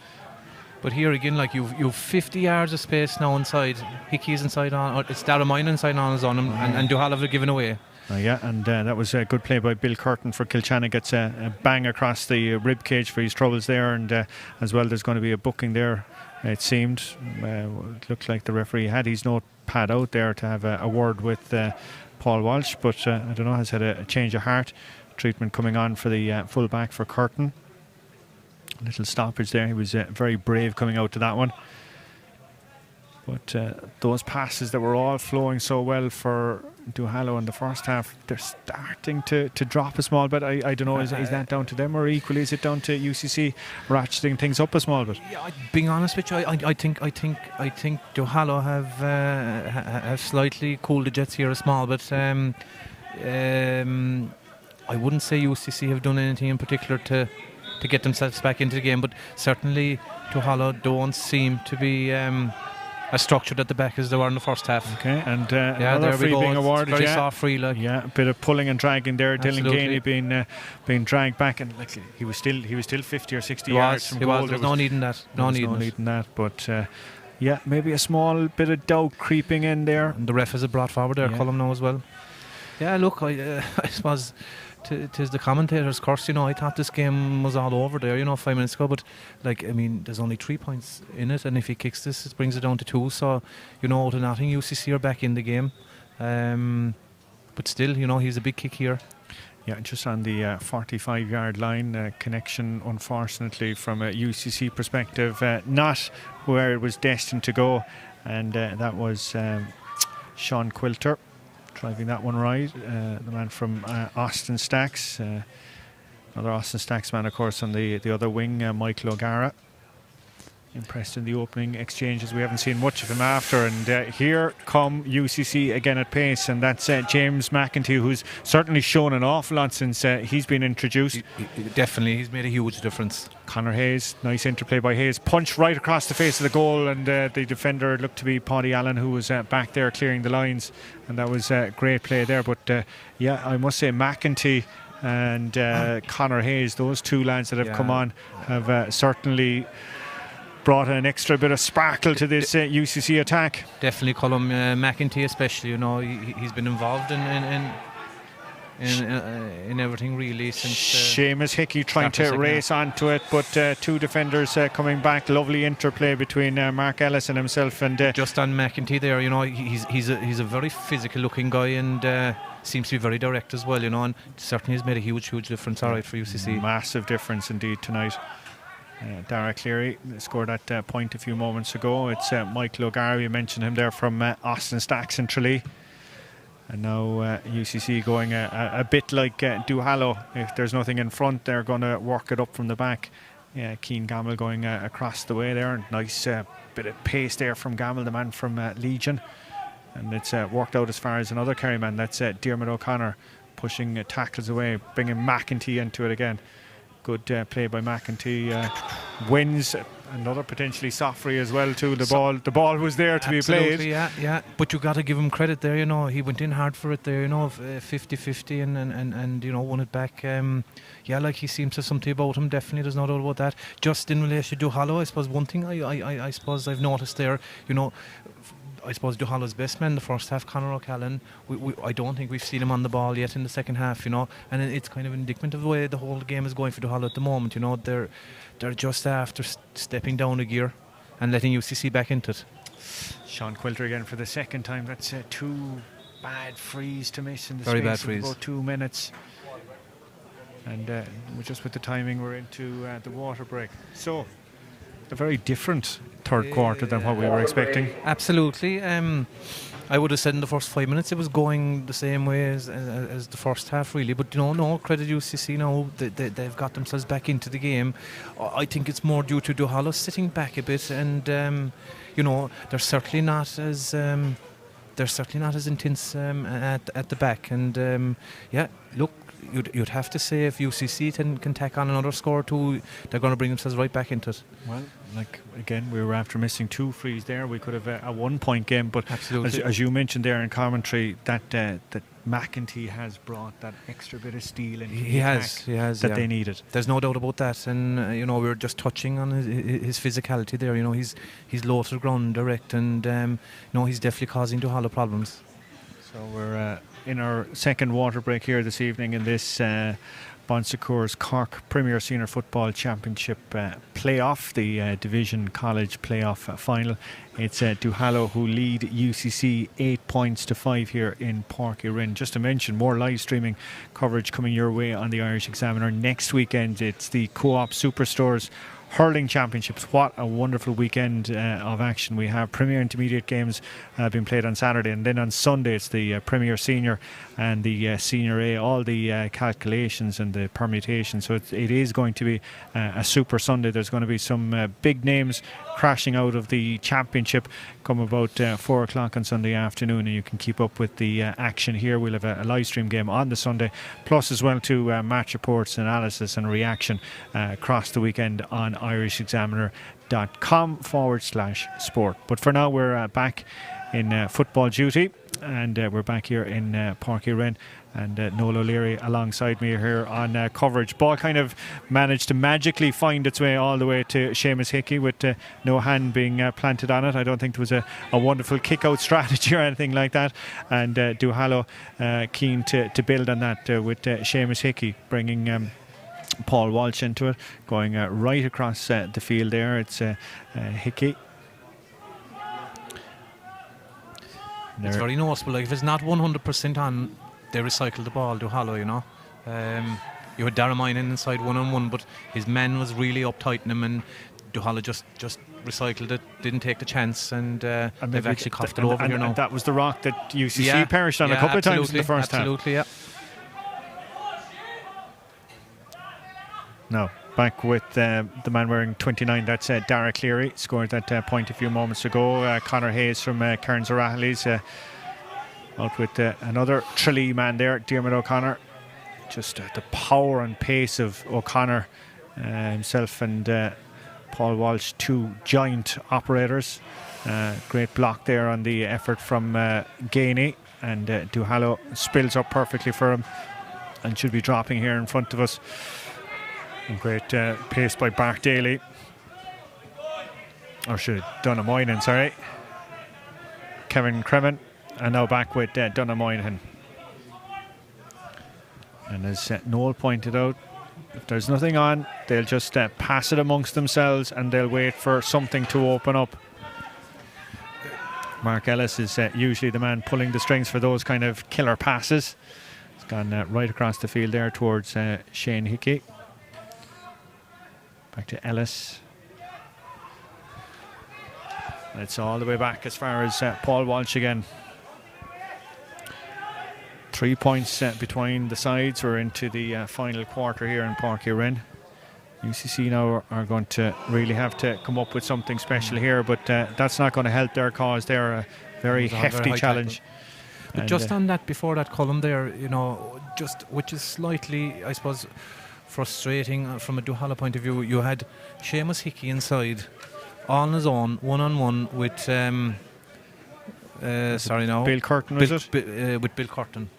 But here again, like you've 50 yards of space now inside. Hickey's inside on, or it's Darramine inside on his own, and Duhallow have given away. And that was a good play by Bill Curtin for Kilchanna. Gets a bang across the rib cage for his troubles there, and as well there's going to be a booking there, it seemed. It looked like the referee had his notepad out there to have a word with Paul Walsh, but I don't know, has had a change of heart. Treatment coming on for the full back for Curtin. Little stoppage there. He was very brave coming out to that one. But those passes that were all flowing so well for Duhallow in the first half, they're starting to drop a small bit. I don't know, is that down to them, or equally is it down to UCC ratcheting things up a small bit? Yeah, being honest with you, I think Duhallow have slightly cooled the jets here a small bit. I wouldn't say UCC have done anything in particular to get themselves back into the game, but certainly Duhallow don't seem to be as structured at the back as they were in the first half. Okay, and Yeah, another there we free go. being It's awarded. very Yeah, soft free, like. yeah, a bit of pulling and dragging there. Dylan Absolutely. Ganey being dragged back, and like, he was still 50 or 60 He yards was. from He goal. was. There was no need in that. No need in that. But yeah, maybe a small bit of doubt creeping in there. And the ref has brought forward there, Yeah. Colm now as well. Yeah, look, I suppose tis the commentator's curse. I thought this game was all over there, 5 minutes ago. But like, I mean, there's only 3 points in it, and if he kicks this, it brings it down to 2. So, out of nothing, UCC are back in the game. But still, he's a big kick here. Yeah, just on the 45-yard line, connection, unfortunately, from a UCC perspective, not where it was destined to go, and that was Sean Quilter driving that one right, the man from Austin Stacks, another Austin Stacks man, of course, on the other wing, Michael O'Gara. Impressed in the opening exchanges. We haven't seen much of him after, and here come UCC again at pace, and that's James McEntee, who's certainly shown an awful lot since he's been introduced. Definitely, he's made a huge difference. Connor Hayes, nice interplay by Hayes, punched right across the face of the goal, and the defender looked to be Paddy Allen, who was back there clearing the lines, and that was great play there. But yeah, I must say McEntee and Connor Hayes, those two lads that have come on, have certainly brought an extra bit of sparkle to this UCC attack. Definitely, Colm McEntee, especially. He's been involved in everything really since. Seamus Hickey trying to race onto it, but two defenders coming back. Lovely interplay between Mark Ellis and himself. And just on McEntee there, he's a very physical looking guy, and seems to be very direct as well. And certainly has made a huge difference. All right, for UCC. Massive difference indeed tonight. Dara Cleary scored that point a few moments ago. It's Michael O'Gara, you mentioned him there, from Austin Stacks in Tralee. And now UCC going a bit like Duhallow. If there's nothing in front, they're going to work it up from the back. Keane Gamble going across the way there. Nice bit of pace there from Gamble, the man from Legion. And it's worked out as far as another Kerry man. That's Diarmuid O'Connor pushing tackles away, bringing McEntee into it again. Good play by McEntee. Wins another potentially soft free as well too. The ball was there to be played. Yeah. But you got to give him credit there. He went in hard for it there. 50-50 and won it back. Like he seems to have something about him. Definitely, there's no doubt about that. Just in relation to Duhallow, I suppose one thing I suppose I've noticed there. I suppose Duhallow's best man in the first half, Conor O'Callaghan, I don't think we've seen him on the ball yet in the second half, and it's kind of an indictment of the way the whole game is going for Duhallow at the moment. They're just after stepping down a gear and letting UCC back into it. Sean Quilter again for the second time. That's two bad frees to miss in the Very space bad of frees. about 2 minutes. And just with the timing, we're into the water break. So, a very different third quarter than what we were expecting. Absolutely. I would have said in the first 5 minutes it was going the same way as the first half, really. But no credit UCC now. They've got themselves back into the game. I think it's more due to Duhallow sitting back a bit, and they're certainly not as intense at the back. And look. You'd have to say if UCC can tack on another score or two, they're going to bring themselves right back into it. Well, again, we were after missing 2 frees there. We could have a 1-point game, but as you mentioned there in commentary, that McEntee has brought that extra bit of steel in. He has they needed. There's no doubt about that, and we were just touching on his physicality there. He's low to the ground, direct, and he's definitely causing Duhallow problems. So we're in our second water break here this evening in this Bon Secours Cork Premier Senior Football Championship playoff, the Division College playoff final. It's Duhallow who lead UCC 8 points to 5 here in Páirc Uí Rinn. Just to mention, more live streaming coverage coming your way on the Irish Examiner next weekend. It's the Co-op Superstores Hurling Championships. What a wonderful weekend of action we have. Premier Intermediate games being played on Saturday, and then on Sunday it's the Premier Senior and the Senior A, all the calculations and the permutations. So it is going to be a super Sunday. There's going to be some big names crashing out of the championship come about 4 o'clock on Sunday afternoon, and you can keep up with the action here. We'll have a live stream game on the Sunday, plus as well to match reports, analysis and reaction across the weekend on irishexaminer.ie. patreon.com/sport. But for now, we're back in football duty, and we're back here in Páirc Uí Rinn, and Noel O'Leary alongside me here on coverage. Ball kind of managed to magically find its way all the way to Seamus Hickey with no hand being planted on it. I don't think there was a wonderful kick-out strategy or anything like that, and Duhallow keen to build on that with Seamus Hickey bringing Paul Walsh into it, going right across the field there. It's Hickey. It's very noticeable. Like, if it's not 100% on, they recycle the ball, Duhallow, you know. You had Darragh Moynihan inside one-on-one, but his man was really uptight in him, and Duhallow just recycled it, didn't take the chance, and they've actually coughed it over here now. And that was the rock that UCC perished on a couple of times in the first half. Absolutely, yeah. No, back with the man wearing 29, that's Dara Cleary, scored that point a few moments ago. Conor Hayes from Cairns O'Rahilly's out with another Tralee man there, Diarmuid O'Connor. Just the power and pace of O'Connor himself and Paul Walsh, two giant operators. Great block there on the effort from Gainey, and Duhallow spills up perfectly for him and should be dropping here in front of us. And great pace by Bart Daly. Or should have Donagh Moynihan, sorry. Kevin Cremin. And now back with Donagh Moynihan. And as Noel pointed out, if there's nothing on, they'll just pass it amongst themselves and they'll wait for something to open up. Mark Ellis is usually the man pulling the strings for those kind of killer passes. It's gone right across the field there towards Shane Hickey. Back to Ellis. And it's all the way back as far as Paul Walsh again. 3 points between the sides. We're into the final quarter here in Páirc Uí Rinn. UCC now are going to really have to come up with something special here, but that's not going to help their cause. They're a very hefty challenge. But just on that, before that column there, you know, just which is slightly, I suppose, frustrating from a Duhallow point of view. You had Seamus Hickey inside on his own, one-on-one with Bill Curtin, was it? With Bill Curtin.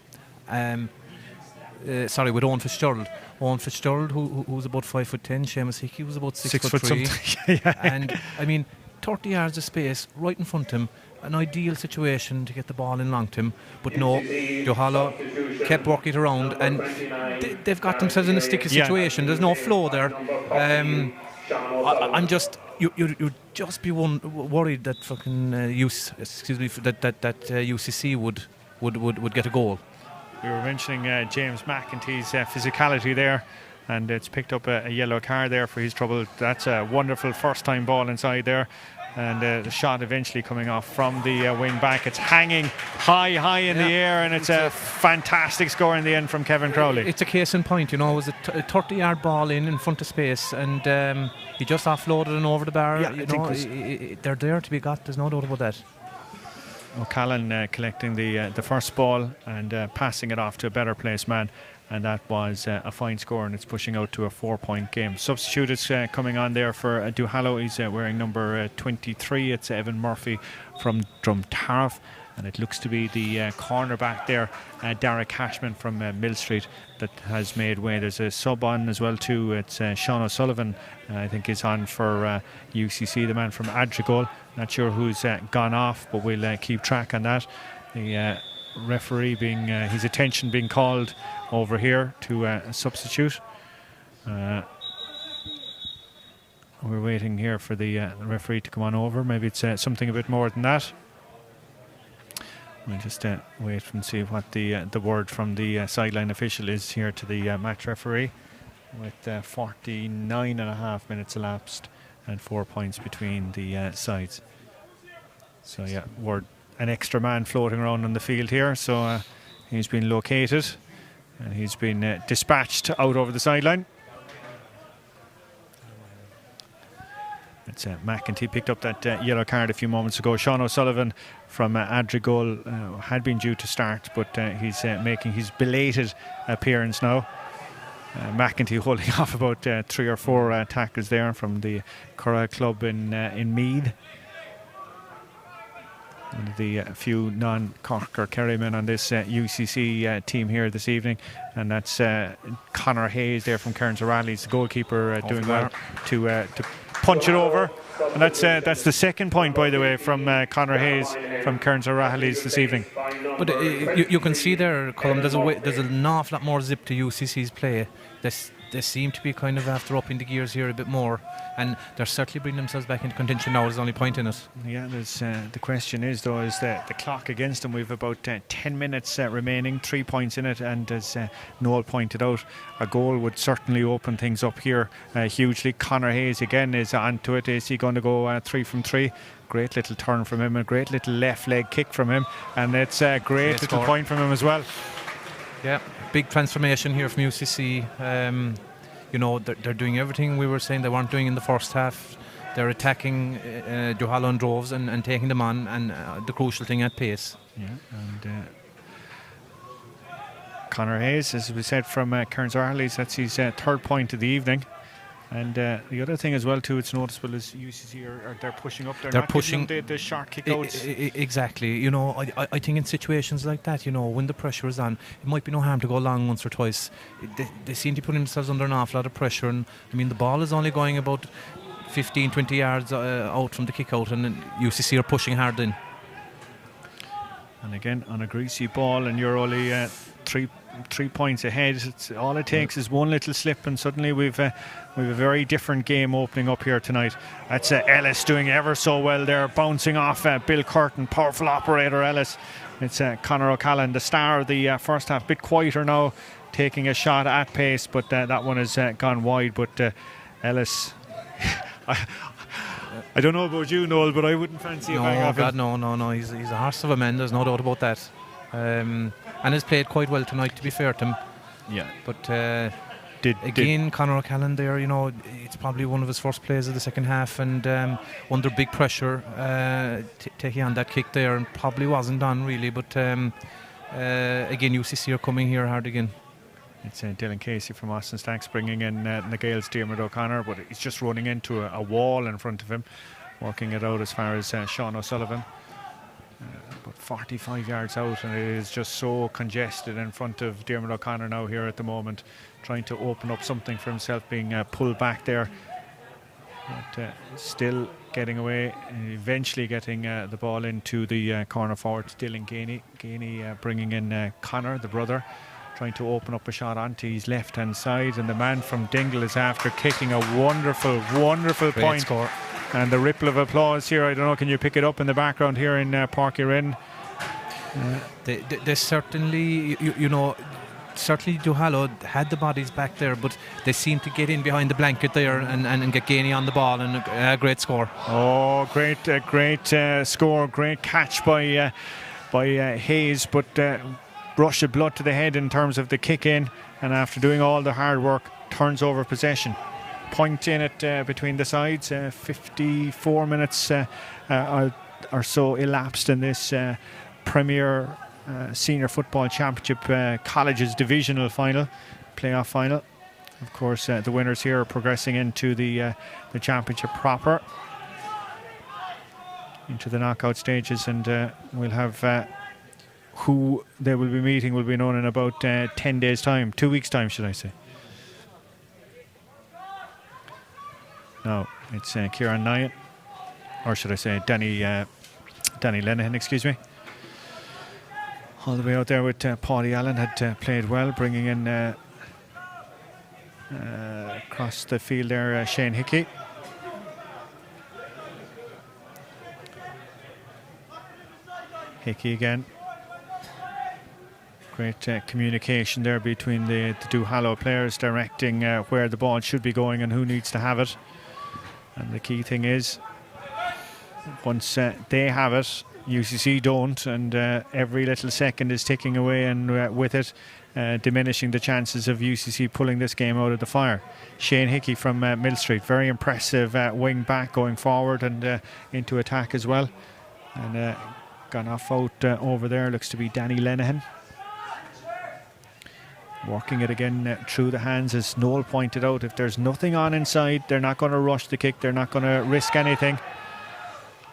With Owen Fitzgerald. Owen Fitzgerald, who's about 5'10", Seamus Hickey was about 6'3". Yeah. And I mean, 30 yards of space right in front of him. An ideal situation to get the ball in long to him, but no, Duhallow kept working it around, and they've got themselves in a sticky situation. There's no flow there. I'm just you'd just be worried that fucking UCC would get a goal. We were mentioning James McEntee's physicality there, and it's picked up a yellow card there for his trouble. That's a wonderful first-time ball inside there. And the shot eventually coming off from the wing back. It's hanging high in the air, and it's a fantastic score in the end from Kevin Crowley. It's a case in point, you know. It was a 30-yard ball in front of space, and he just offloaded it over the bar. Yeah, they're there to be got. There's no doubt about that. O'Callaghan collecting the first ball and passing it off to a better placed man. And that was a fine score, and it's pushing out to a 4-point game. Substitute is coming on there for Duhallow. He's wearing number 23. It's Evan Murphy from Drumtariff, and it looks to be the cornerback there, Dara Cashman from Mill Street, that has made way. There's a sub on as well too. It's Sean O'Sullivan, I think, is on for UCC, the man from Adrigole. Not sure who's gone off, but we'll keep track on that. The referee being his attention being called over here to substitute. We're waiting here for the referee to come on over. Maybe it's something a bit more than that. We'll just wait and see what the word from the sideline official is here to the match referee, with 49.5 minutes elapsed and 4 points between the sides. So yeah, an extra man floating around on the field here, so he's been located and he's been dispatched out over the sideline. It's McEntee picked up that yellow card a few moments ago. Sean O'Sullivan from Adrigole had been due to start, but he's making his belated appearance now. McEntee holding off about 3 or 4 tackles there from the Cork club in Meath. One of the few non-Cork or Kerry men on this UCC team here this evening, and that's Conor Hayes there from Kearns O'Reilly's the goalkeeper, doing well to punch it over, and that's the second point, by the way, from Conor Hayes from Kearns O'Reilly's this evening. But you can see there, Colm, there's an awful lot more zip to UCC's play. They seem to be kind of after upping the gears here a bit more, and they're certainly bringing themselves back into contention now. Is the only point in it. Yeah, there's the question is though, is the clock against them. We've about 10 minutes remaining, 3 points in it, and as Noel pointed out, a goal would certainly open things up here hugely. Conor Hayes again is onto it. Is he going to go 3 from 3? Great little turn from him, a great little left leg kick from him, and it's a great little point from him as well. Yeah, big transformation here from UCC. They're doing everything we were saying they weren't doing in the first half. They're attacking Duhallow and droves and taking them on, and the crucial thing at pace. Yeah, and Conor Hayes, as we said, from Kearns O'Reilly's, that's his 3rd point of the evening. And the other thing as well too, it's noticeable, is UCC they're pushing up. They're not pushing the short kick outs. Exactly. I think in situations like that, when the pressure is on, it might be no harm to go long once or twice. They seem to be putting themselves under an awful lot of pressure, and I mean the ball is only going about 15-20 yards out from the kick out, and UCC are pushing hard in. And again on a greasy ball, and you're only 3 points ahead. All it takes is one little slip, and suddenly we've a very different game opening up here tonight. That's Ellis doing ever so well there, bouncing off Bill Curtin, powerful operator Ellis. It's Conor O'Callaghan, the star of the first half, bit quieter now, taking a shot at pace, but that one has gone wide. But Ellis, I don't know about you, Noel, but I wouldn't fancy a bang off him. No. He's a horse of a man. There's no doubt about that. And has played quite well tonight, to be fair to him. Yeah. But Conor O'Callaghan there, it's probably one of his first plays of the second half, and under big pressure, taking on that kick there, and probably wasn't done really. But again, UCC are coming here hard again. It's Dylan Casey from Austin Stacks bringing in Nagale's Diarmuid O'Connor, but he's just running into a wall in front of him, working it out as far as Sean O'Sullivan. But 45 yards out, and it is just so congested in front of Diarmuid O'Connor now here at the moment, trying to open up something for himself, being pulled back there, but still getting away, eventually getting the ball into the corner forward. Dylan Gainey bringing in Conor, the brother, trying to open up a shot onto his left hand side, and the man from Dingle is after kicking a wonderful Great point score. And the ripple of applause here, I don't know, can you pick it up in the background here in Páirc Uí Rinn? They certainly, certainly Duhallow had the bodies back there, but they seem to get in behind the blanket there and get Gainey on the ball, and a great score. Oh, great score, great catch by Hayes, but rush of blood to the head in terms of the kick in, and after doing all the hard work, turns over possession. Point in it between the sides. 54 minutes or so elapsed in this Premier Senior Football Championship Colleges Divisional final, playoff final. Of course, the winners here are progressing into the championship proper, into the knockout stages, and we'll have who they will be meeting will be known in about 10 days' time, 2 weeks' time, should I say. No, it's Kieran Nyan, or should I say Danny Lenihan, excuse me. All the way out there with Paudie Allen, had played well, bringing in across the field there Shane Hickey. Hickey again. Great communication there between the Duhallow players, directing where the ball should be going and who needs to have it. And the key thing is, once they have it, UCC don't, and every little second is ticking away, and with it diminishing the chances of UCC pulling this game out of the fire. Shane Hickey from Mill Street, very impressive wing back going forward and into attack as well. And gone off out over there, looks to be Danny Lenihan. Working it again through the hands, as Noel pointed out. If there's nothing on inside, they're not going to rush the kick. They're not going to risk anything.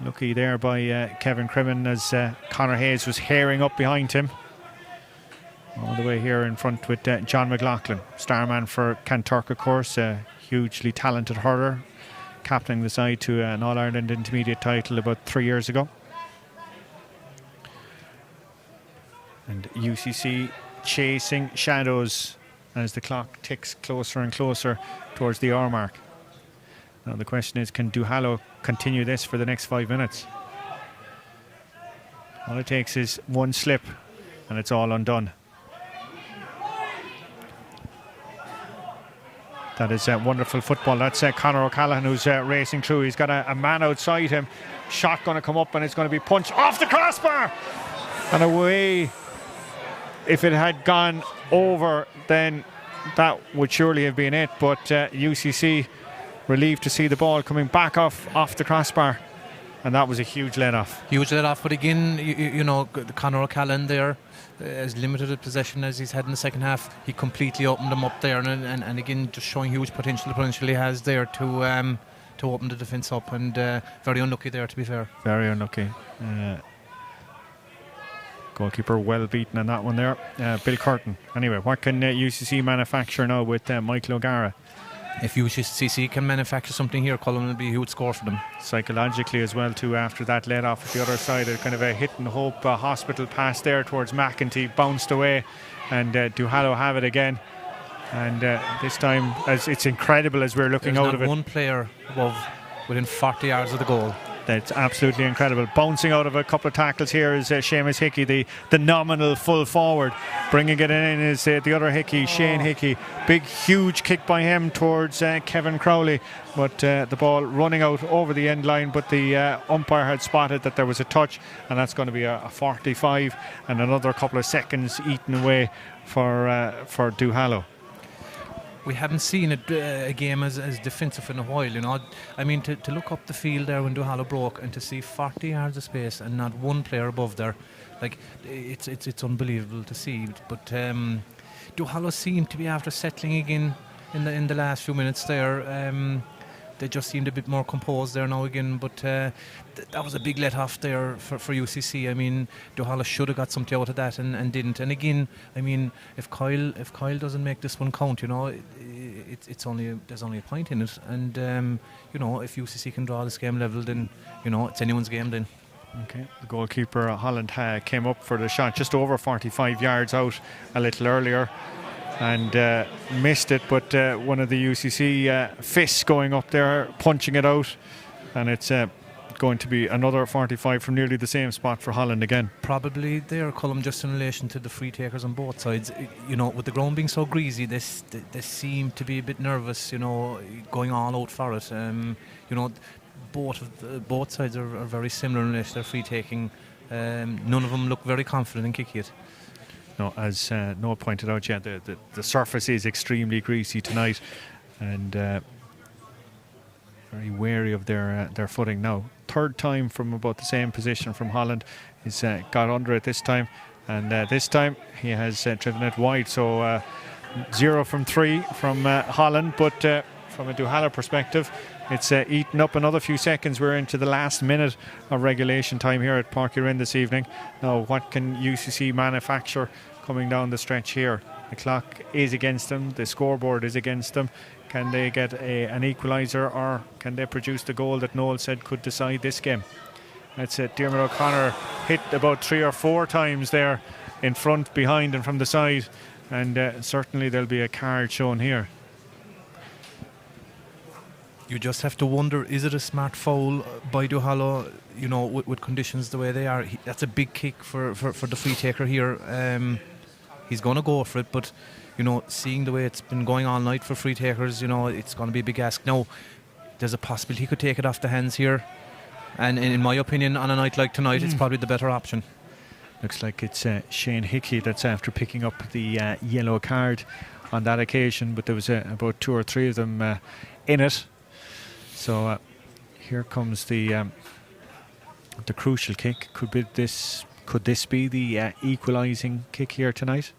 Lucky there by Kevin Crimmin as Conor Hayes was herring up behind him. All the way here in front with John McLaughlin, starman for Kanturk, of course, a hugely talented hurler, captaining the side to an All-Ireland intermediate title about 3 years ago. And UCC chasing shadows as the clock ticks closer and closer towards the hour mark. Now the question is, can Duhallow continue this for the next 5 minutes? All it takes is one slip and it's all undone. That is wonderful football. That's Conor O'Callaghan who's racing through. He's got a man outside him. Shot going to come up and it's going to be punched off the crossbar and away. If it had gone over, then that would surely have been it. But UCC relieved to see the ball coming back off the crossbar, and that was a huge let-off. Huge let-off, but again, you know, Conor O'Callaghan there, as limited a possession as he's had in the second half, he completely opened them up there, and again, just showing huge potential he has there to open the defence up, and very unlucky there, to be fair. Very unlucky. Goalkeeper well beaten on that one there. Bill Curtin. Anyway, what can UCC manufacture now with Michael O'Gara? If UCC can manufacture something here, Colin, will be a huge score for them. Psychologically as well too, after that let off at the other side, a kind of a hit and hope hospital pass there towards McEntee, bounced away, and Duhallow have it again. And this time, as it's incredible as we're looking out of it. There's not one player within 40 yards of the goal. That's absolutely incredible. Bouncing out of a couple of tackles here is Seamus Hickey, the nominal full forward. Bringing it in is the other Hickey, Shane Hickey. Big, huge kick by him towards Kevin Crowley. But the ball running out over the end line. But the umpire had spotted that there was a touch, and that's going to be a 45 and another couple of seconds eaten away for Duhallow. We haven't seen a game as defensive in a while, you know. I mean, to look up the field there when Duhallow broke and to see 40 yards of space and not one player above there, like, it's unbelievable to see. But Duhallow seemed to be after settling again in the last few minutes there. They just seemed a bit more composed there now again, but that was a big let-off there for UCC. I mean, Duhallow should have got something out of that and didn't. And again, I mean, if Kyle doesn't make this one count, you know, there's only a point in it. And you know, if UCC can draw this game level, then you know it's anyone's game then. Okay, the goalkeeper Holland came up for the shot just over 45 yards out a little earlier. And missed it, but one of the UCC fists going up there, punching it out, and it's going to be another 45 from nearly the same spot for Holland again. Probably there, Colm, just in relation to the free takers on both sides. You know, with the ground being so greasy, they seem to be a bit nervous, you know, going all out for it. You know, both sides are very similar in relation to their free taking. None of them look very confident in kicking it. No, as Noah pointed out, yeah, the surface is extremely greasy tonight, and very wary of their footing now. Third time from about the same position from Holland. He's got under it this time, and this time he has driven it wide. So 0 from 3 from Holland, but from a Duhallow perspective, it's eaten up another few seconds. We're into the last minute of regulation time here at Páirc Uí Rinn this evening. Now, what can UCC manufacture coming down the stretch here? The clock is against them. The scoreboard is against them. Can they get an equaliser, or can they produce the goal that Noel said could decide this game? That's it. Diarmuid O'Connor hit about 3 or 4 times there in front, behind and from the side. And certainly there'll be a card shown here. You just have to wonder, is it a smart foul by Duhallow, you know, with conditions the way they are? That's a big kick for the free taker here. He's going to go for it, but, you know, seeing the way it's been going all night for free takers, you know, it's going to be a big ask. Now, there's a possibility he could take it off the hands here. And in my opinion, on a night like tonight, it's probably the better option. Looks like it's Shane Hickey that's after picking up the yellow card on that occasion, but there was about 2 or 3 of them in it. So here comes the crucial kick. Could this be the equalising kick here tonight?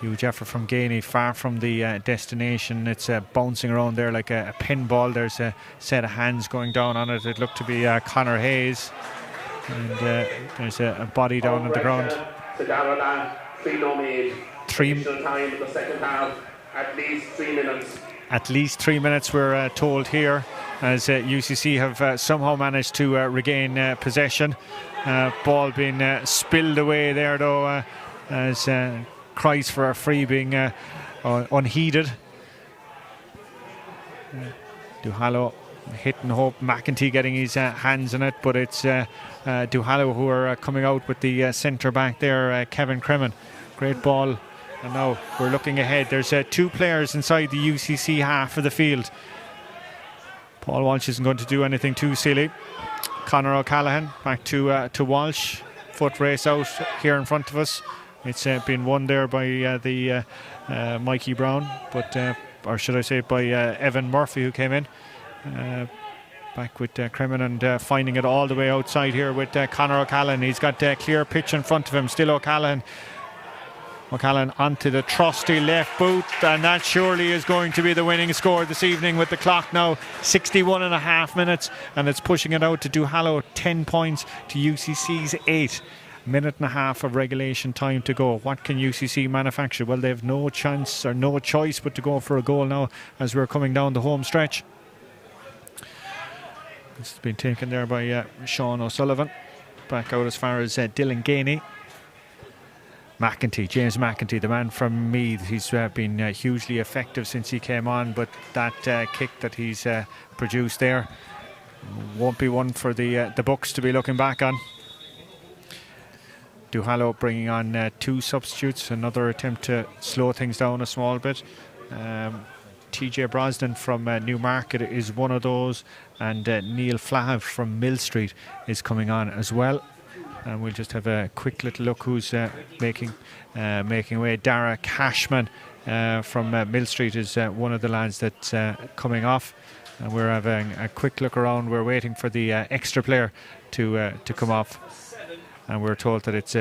Huge effort from Gainey, far from the destination. It's bouncing around there like a pinball. There's a set of hands going down on it. It looked to be Conor Hayes. And there's a body down on the ground. 3 time in the second half, at least 3 minutes. At least 3 minutes, we're told here, as UCC have somehow managed to regain possession. Ball being spilled away there, though, as cries for a free being unheeded. Duhallow hit and hope. McEntee getting his hands on it, but it's Duhallow who are coming out with the centre back there, Kevin Cremin. Great ball. And now we're looking ahead. There's 2 players inside the UCC half of the field. Paul Walsh isn't going to do anything too silly. Conor O'Callaghan back to Walsh. Foot race out here in front of us. It's been won there by the Mikey Brown, but or should I say by Evan Murphy, who came in. Back with Cremin and finding it all the way outside here with Conor O'Callaghan. He's got clear pitch in front of him. Still O'Callaghan onto the trusty left boot, and that surely is going to be the winning score this evening, with the clock now 61.5 minutes, and it's pushing it out to Duhallow 10 points to UCC's 8. Minute and a half of regulation time to go. What can UCC manufacture? Well, they have no chance or no choice but to go for a goal now as we're coming down the home stretch. This has been taken there by Sean O'Sullivan. Back out as far as Dylan Gainey. James McEntee, the man from Meath. He's been hugely effective since he came on, but that kick that he's produced there won't be one for the books to be looking back on. Duhallow bringing on 2 substitutes, another attempt to slow things down a small bit. TJ Brosnan from Newmarket is one of those, and Neil Flahav from Mill Street is coming on as well. And we'll just have a quick little look who's making way. Dara Cashman from Mill Street is one of the lads that's coming off. And we're having a quick look around. We're waiting for the extra player to come off. And we're told that it's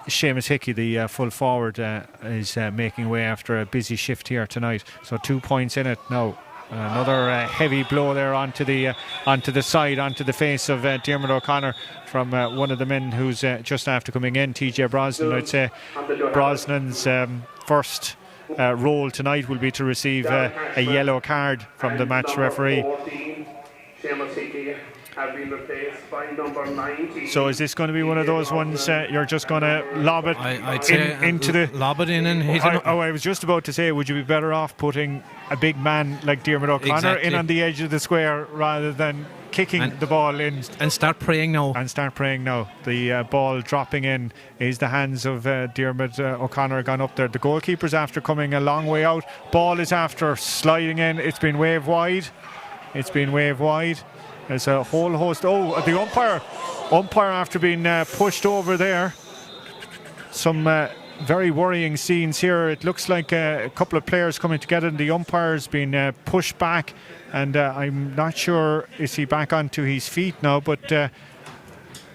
Seamus Hickey, the full forward, is making way after a busy shift here tonight. So 2 points in it now. Another heavy blow there onto the side, onto the face of Diarmuid O'Connor from one of the men who's just after coming in, TJ Brosnan. I'd say Brosnan's first role tonight will be to receive a yellow card from the match referee. So is this going to be one of those ones you're just going to lob it into the... Lob it in and hit it. I was just about to say, would you be better off putting a big man like Diarmuid O'Connor in on the edge of the square rather than kicking the ball in? And start praying now. The ball dropping in is the hands of Diarmuid O'Connor gone up there. The goalkeeper's after coming a long way out. Ball is after sliding in. It's been waved wide. There's a whole host. The umpire after being pushed over there. Some very worrying scenes here. It looks like a couple of players coming together, and the umpire's been pushed back, and I'm not sure is he back onto his feet now, but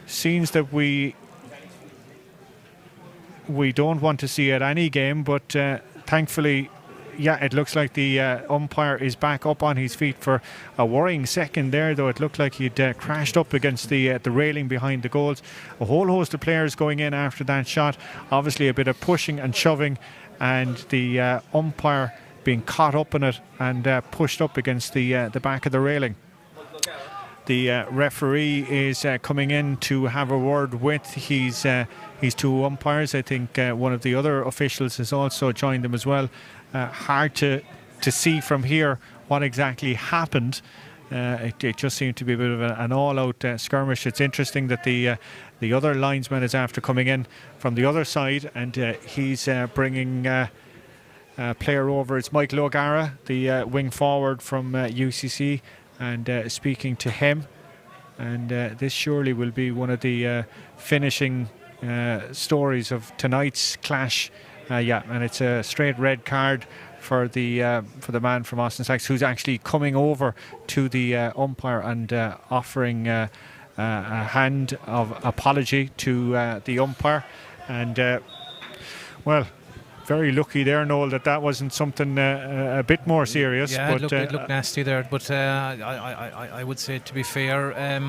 scenes that we don't want to see at any game, but thankfully, yeah, it looks like the umpire is back up on his feet for a worrying second there, though. It looked like he'd crashed up against the railing behind the goals. A whole host of players going in after that shot. Obviously a bit of pushing and shoving, and the umpire being caught up in it and pushed up against the back of the railing. The referee is coming in to have a word with his 2 umpires. I think one of the other officials has also joined them as well. Hard to see from here what exactly happened. It just seemed to be a bit of an all-out skirmish. It's interesting that the other linesman is after coming in from the other side, and he's bringing a player over. It's Michael O'Gara, the wing forward from UCC, and speaking to him. And this surely will be one of the finishing stories of tonight's clash. And it's a straight red card for the man from Austin Sachs, who's actually coming over to the umpire and offering a hand of apology to the umpire, and well, very lucky there, Noel, that wasn't something a bit more serious. Yeah, but it looked nasty there, but I would say, to be fair,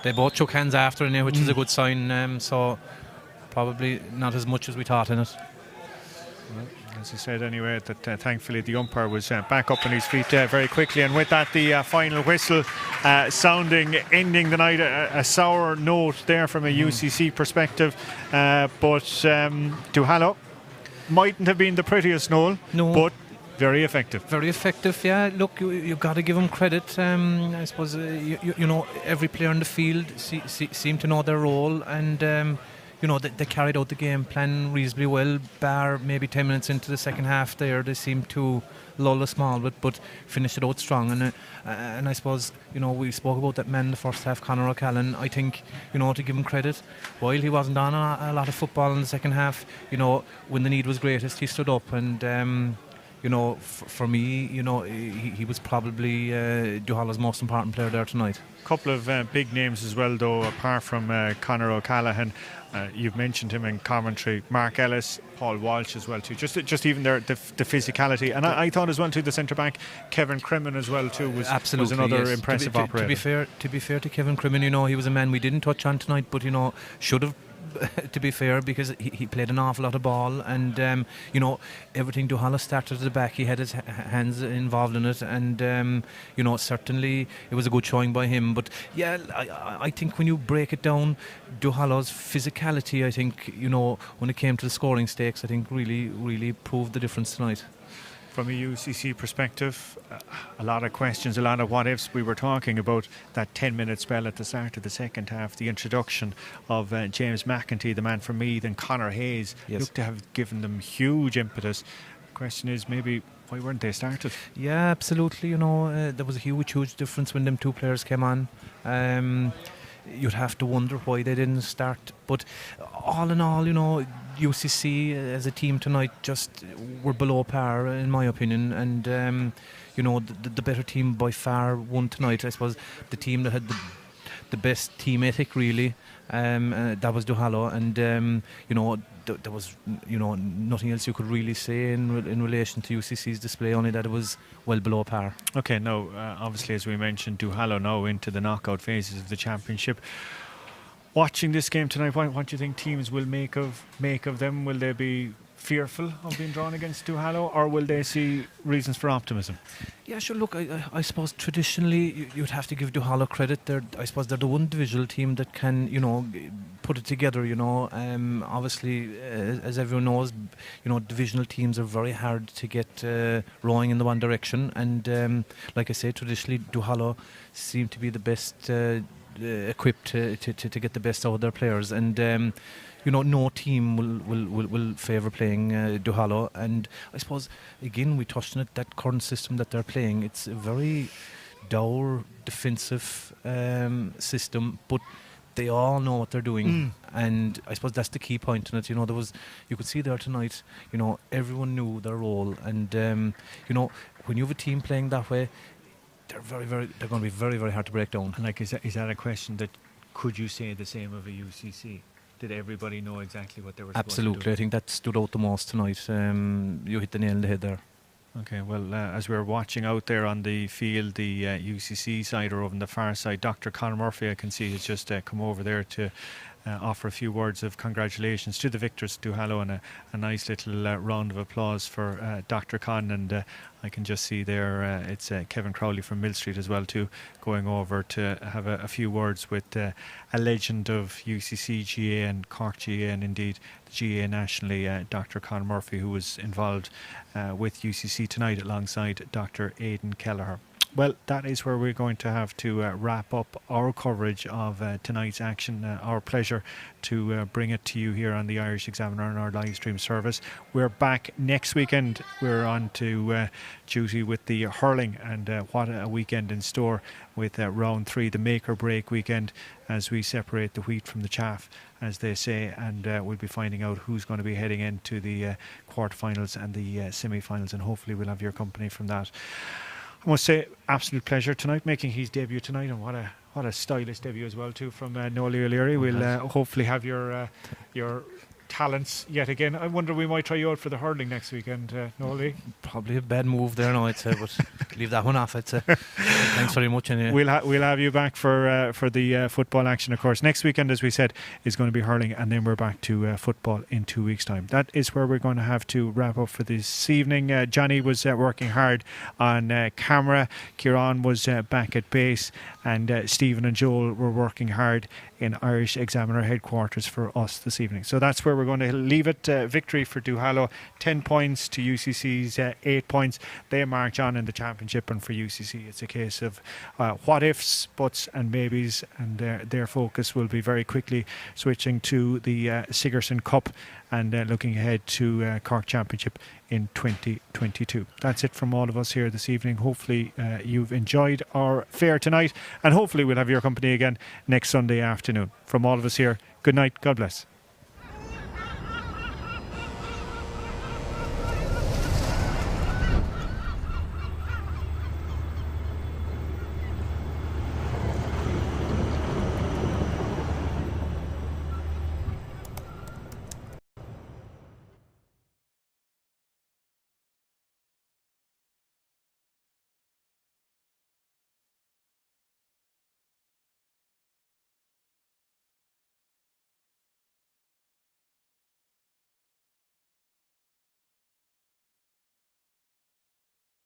they both shook hands after, which is a good sign. So probably not as much as we thought in it. Well, as I said anyway, that thankfully the umpire was back up on his feet very quickly, and with that the final whistle sounding, ending the night. A sour note there from a UCC perspective, but Duhallow mightn't have been the prettiest, Noel, but very effective. Very effective, yeah. Look, you've got to give them credit. I suppose you know, every player in the field seemed to know their role, and you know, they carried out the game plan reasonably well, bar maybe 10 minutes into the second half there. They seemed to lull a small bit, but finished it out strong. And I suppose, you know, we spoke about that man in the first half, Conor O'Callaghan. I think, you know, to give him credit, while he wasn't on a lot of football in the second half, you know, when the need was greatest, he stood up. And you know, for me, you know, he was probably Duhallow's most important player there tonight. A couple of big names as well, though, apart from Conor O'Callaghan. You've mentioned him in commentary. Mark Ellis, Paul Walsh as well too. Just even the physicality, and I thought as well too the centre back Kevin Crimmin as well too was another impressive operator. To be fair to Kevin Crimmin, you know, he was a man we didn't touch on tonight, but you know, should have. To be fair, because he played an awful lot of ball, and you know, everything Duhallow started at the back, he had his hands involved in it, and you know, certainly it was a good showing by him. But yeah, I think when you break it down, Duhallow's physicality, I think, you know, when it came to the scoring stakes, I think really proved the difference tonight. From a UCC perspective, a lot of questions, a lot of what ifs. We were talking about that 10-minute spell at the start of the second half, the introduction of James McEntee, the man from Meath, and Conor Hayes, looked to have given them huge impetus. The question is, maybe, why weren't they started? Yeah, absolutely. You know, there was a huge difference when them two players came on. You'd have to wonder why they didn't start. But all in all, you know, UCC as a team tonight just were below par, in my opinion. And, you know, the better team by far won tonight. I suppose the team that had the best team ethic, really, that was Duhallow. And, you know, there was, you know, nothing else you could really say in relation to UCC's display, only that it was well below par. Okay, now obviously, as we mentioned, Duhallow now into the knockout phases of the championship. Watching this game tonight, what do you think teams will make of them? Will they be fearful of being drawn against Duhallow, or will they see reasons for optimism? Yeah, sure. Look, I suppose traditionally you'd have to give Duhallow credit. I suppose they're the one divisional team that can, you know, put it together. You know, obviously, as everyone knows, you know, divisional teams are very hard to get rowing in the one direction. And like I say, traditionally Duhallow seem to be the best equipped to get the best out of their players. And you know, no team will favour playing Duhallow. And I suppose, again, we touched on it, that current system that they're playing, it's a very dour defensive system, but they all know what they're doing. And I suppose that's the key point in it. You know, you could see there tonight, you know, everyone knew their role. And you know, when you have a team playing that way, they're going to be very hard to break down. And like, is that a question that could you say the same of a UCC? Did everybody know exactly what they were supposed to do? Absolutely. I think that stood out the most tonight. You hit the nail on the head there. Okay, well, as we're watching out there on the field, the UCC side, or over on the far side, Dr. Conor Murphy, I can see, has just come over there to offer a few words of congratulations to the victors, Duhallow, and a nice little round of applause for Dr. Con. And I can just see there it's Kevin Crowley from Mill Street as well too, going over to have a few words with a legend of UCC GA and Cork GA, and indeed the GA nationally, Dr. Conor Murphy, who was involved with UCC tonight alongside Dr. Aidan Kelleher. Well, that is where we're going to have to wrap up our coverage of tonight's action. Our pleasure to bring it to you here on the Irish Examiner and our live stream service. We're back next weekend. We're on to duty with the hurling, and what a weekend in store with round 3, the make or break weekend, as we separate the wheat from the chaff, as they say, and we'll be finding out who's going to be heading into the quarterfinals and the semi-finals, and hopefully we'll have your company from that. I must say, absolute pleasure tonight, making his debut tonight, and what What a stylish debut as well too from Nolly O'Leary. We'll hopefully have your talents yet again. I wonder, we might try you out for the hurling next weekend, Nolly. Probably a bad move there now, I'd say, but leave that one off, I'd say. Thanks very much anyway. We'll have you back for the football action, of course. Next weekend, as we said, is going to be hurling, and then we're back to football in 2 weeks' time. That is where we're going to have to wrap up for this evening. Johnny was working hard on camera. Kieran was back at base, and Stephen and Joel were working hard in Irish Examiner headquarters for us this evening. So that's where we're going to leave it. Victory for Duhallow, 10 points to UCC's 8 points. They march on in the championship, and for UCC it's a case of what ifs, buts and maybes, and their focus will be very quickly switching to the Sigerson Cup and looking ahead to Cork Championship in 2022. That's it from all of us here this evening. Hopefully you've enjoyed our fare tonight, and hopefully we'll have your company again next Sunday afternoon. From all of us here, good night, God bless.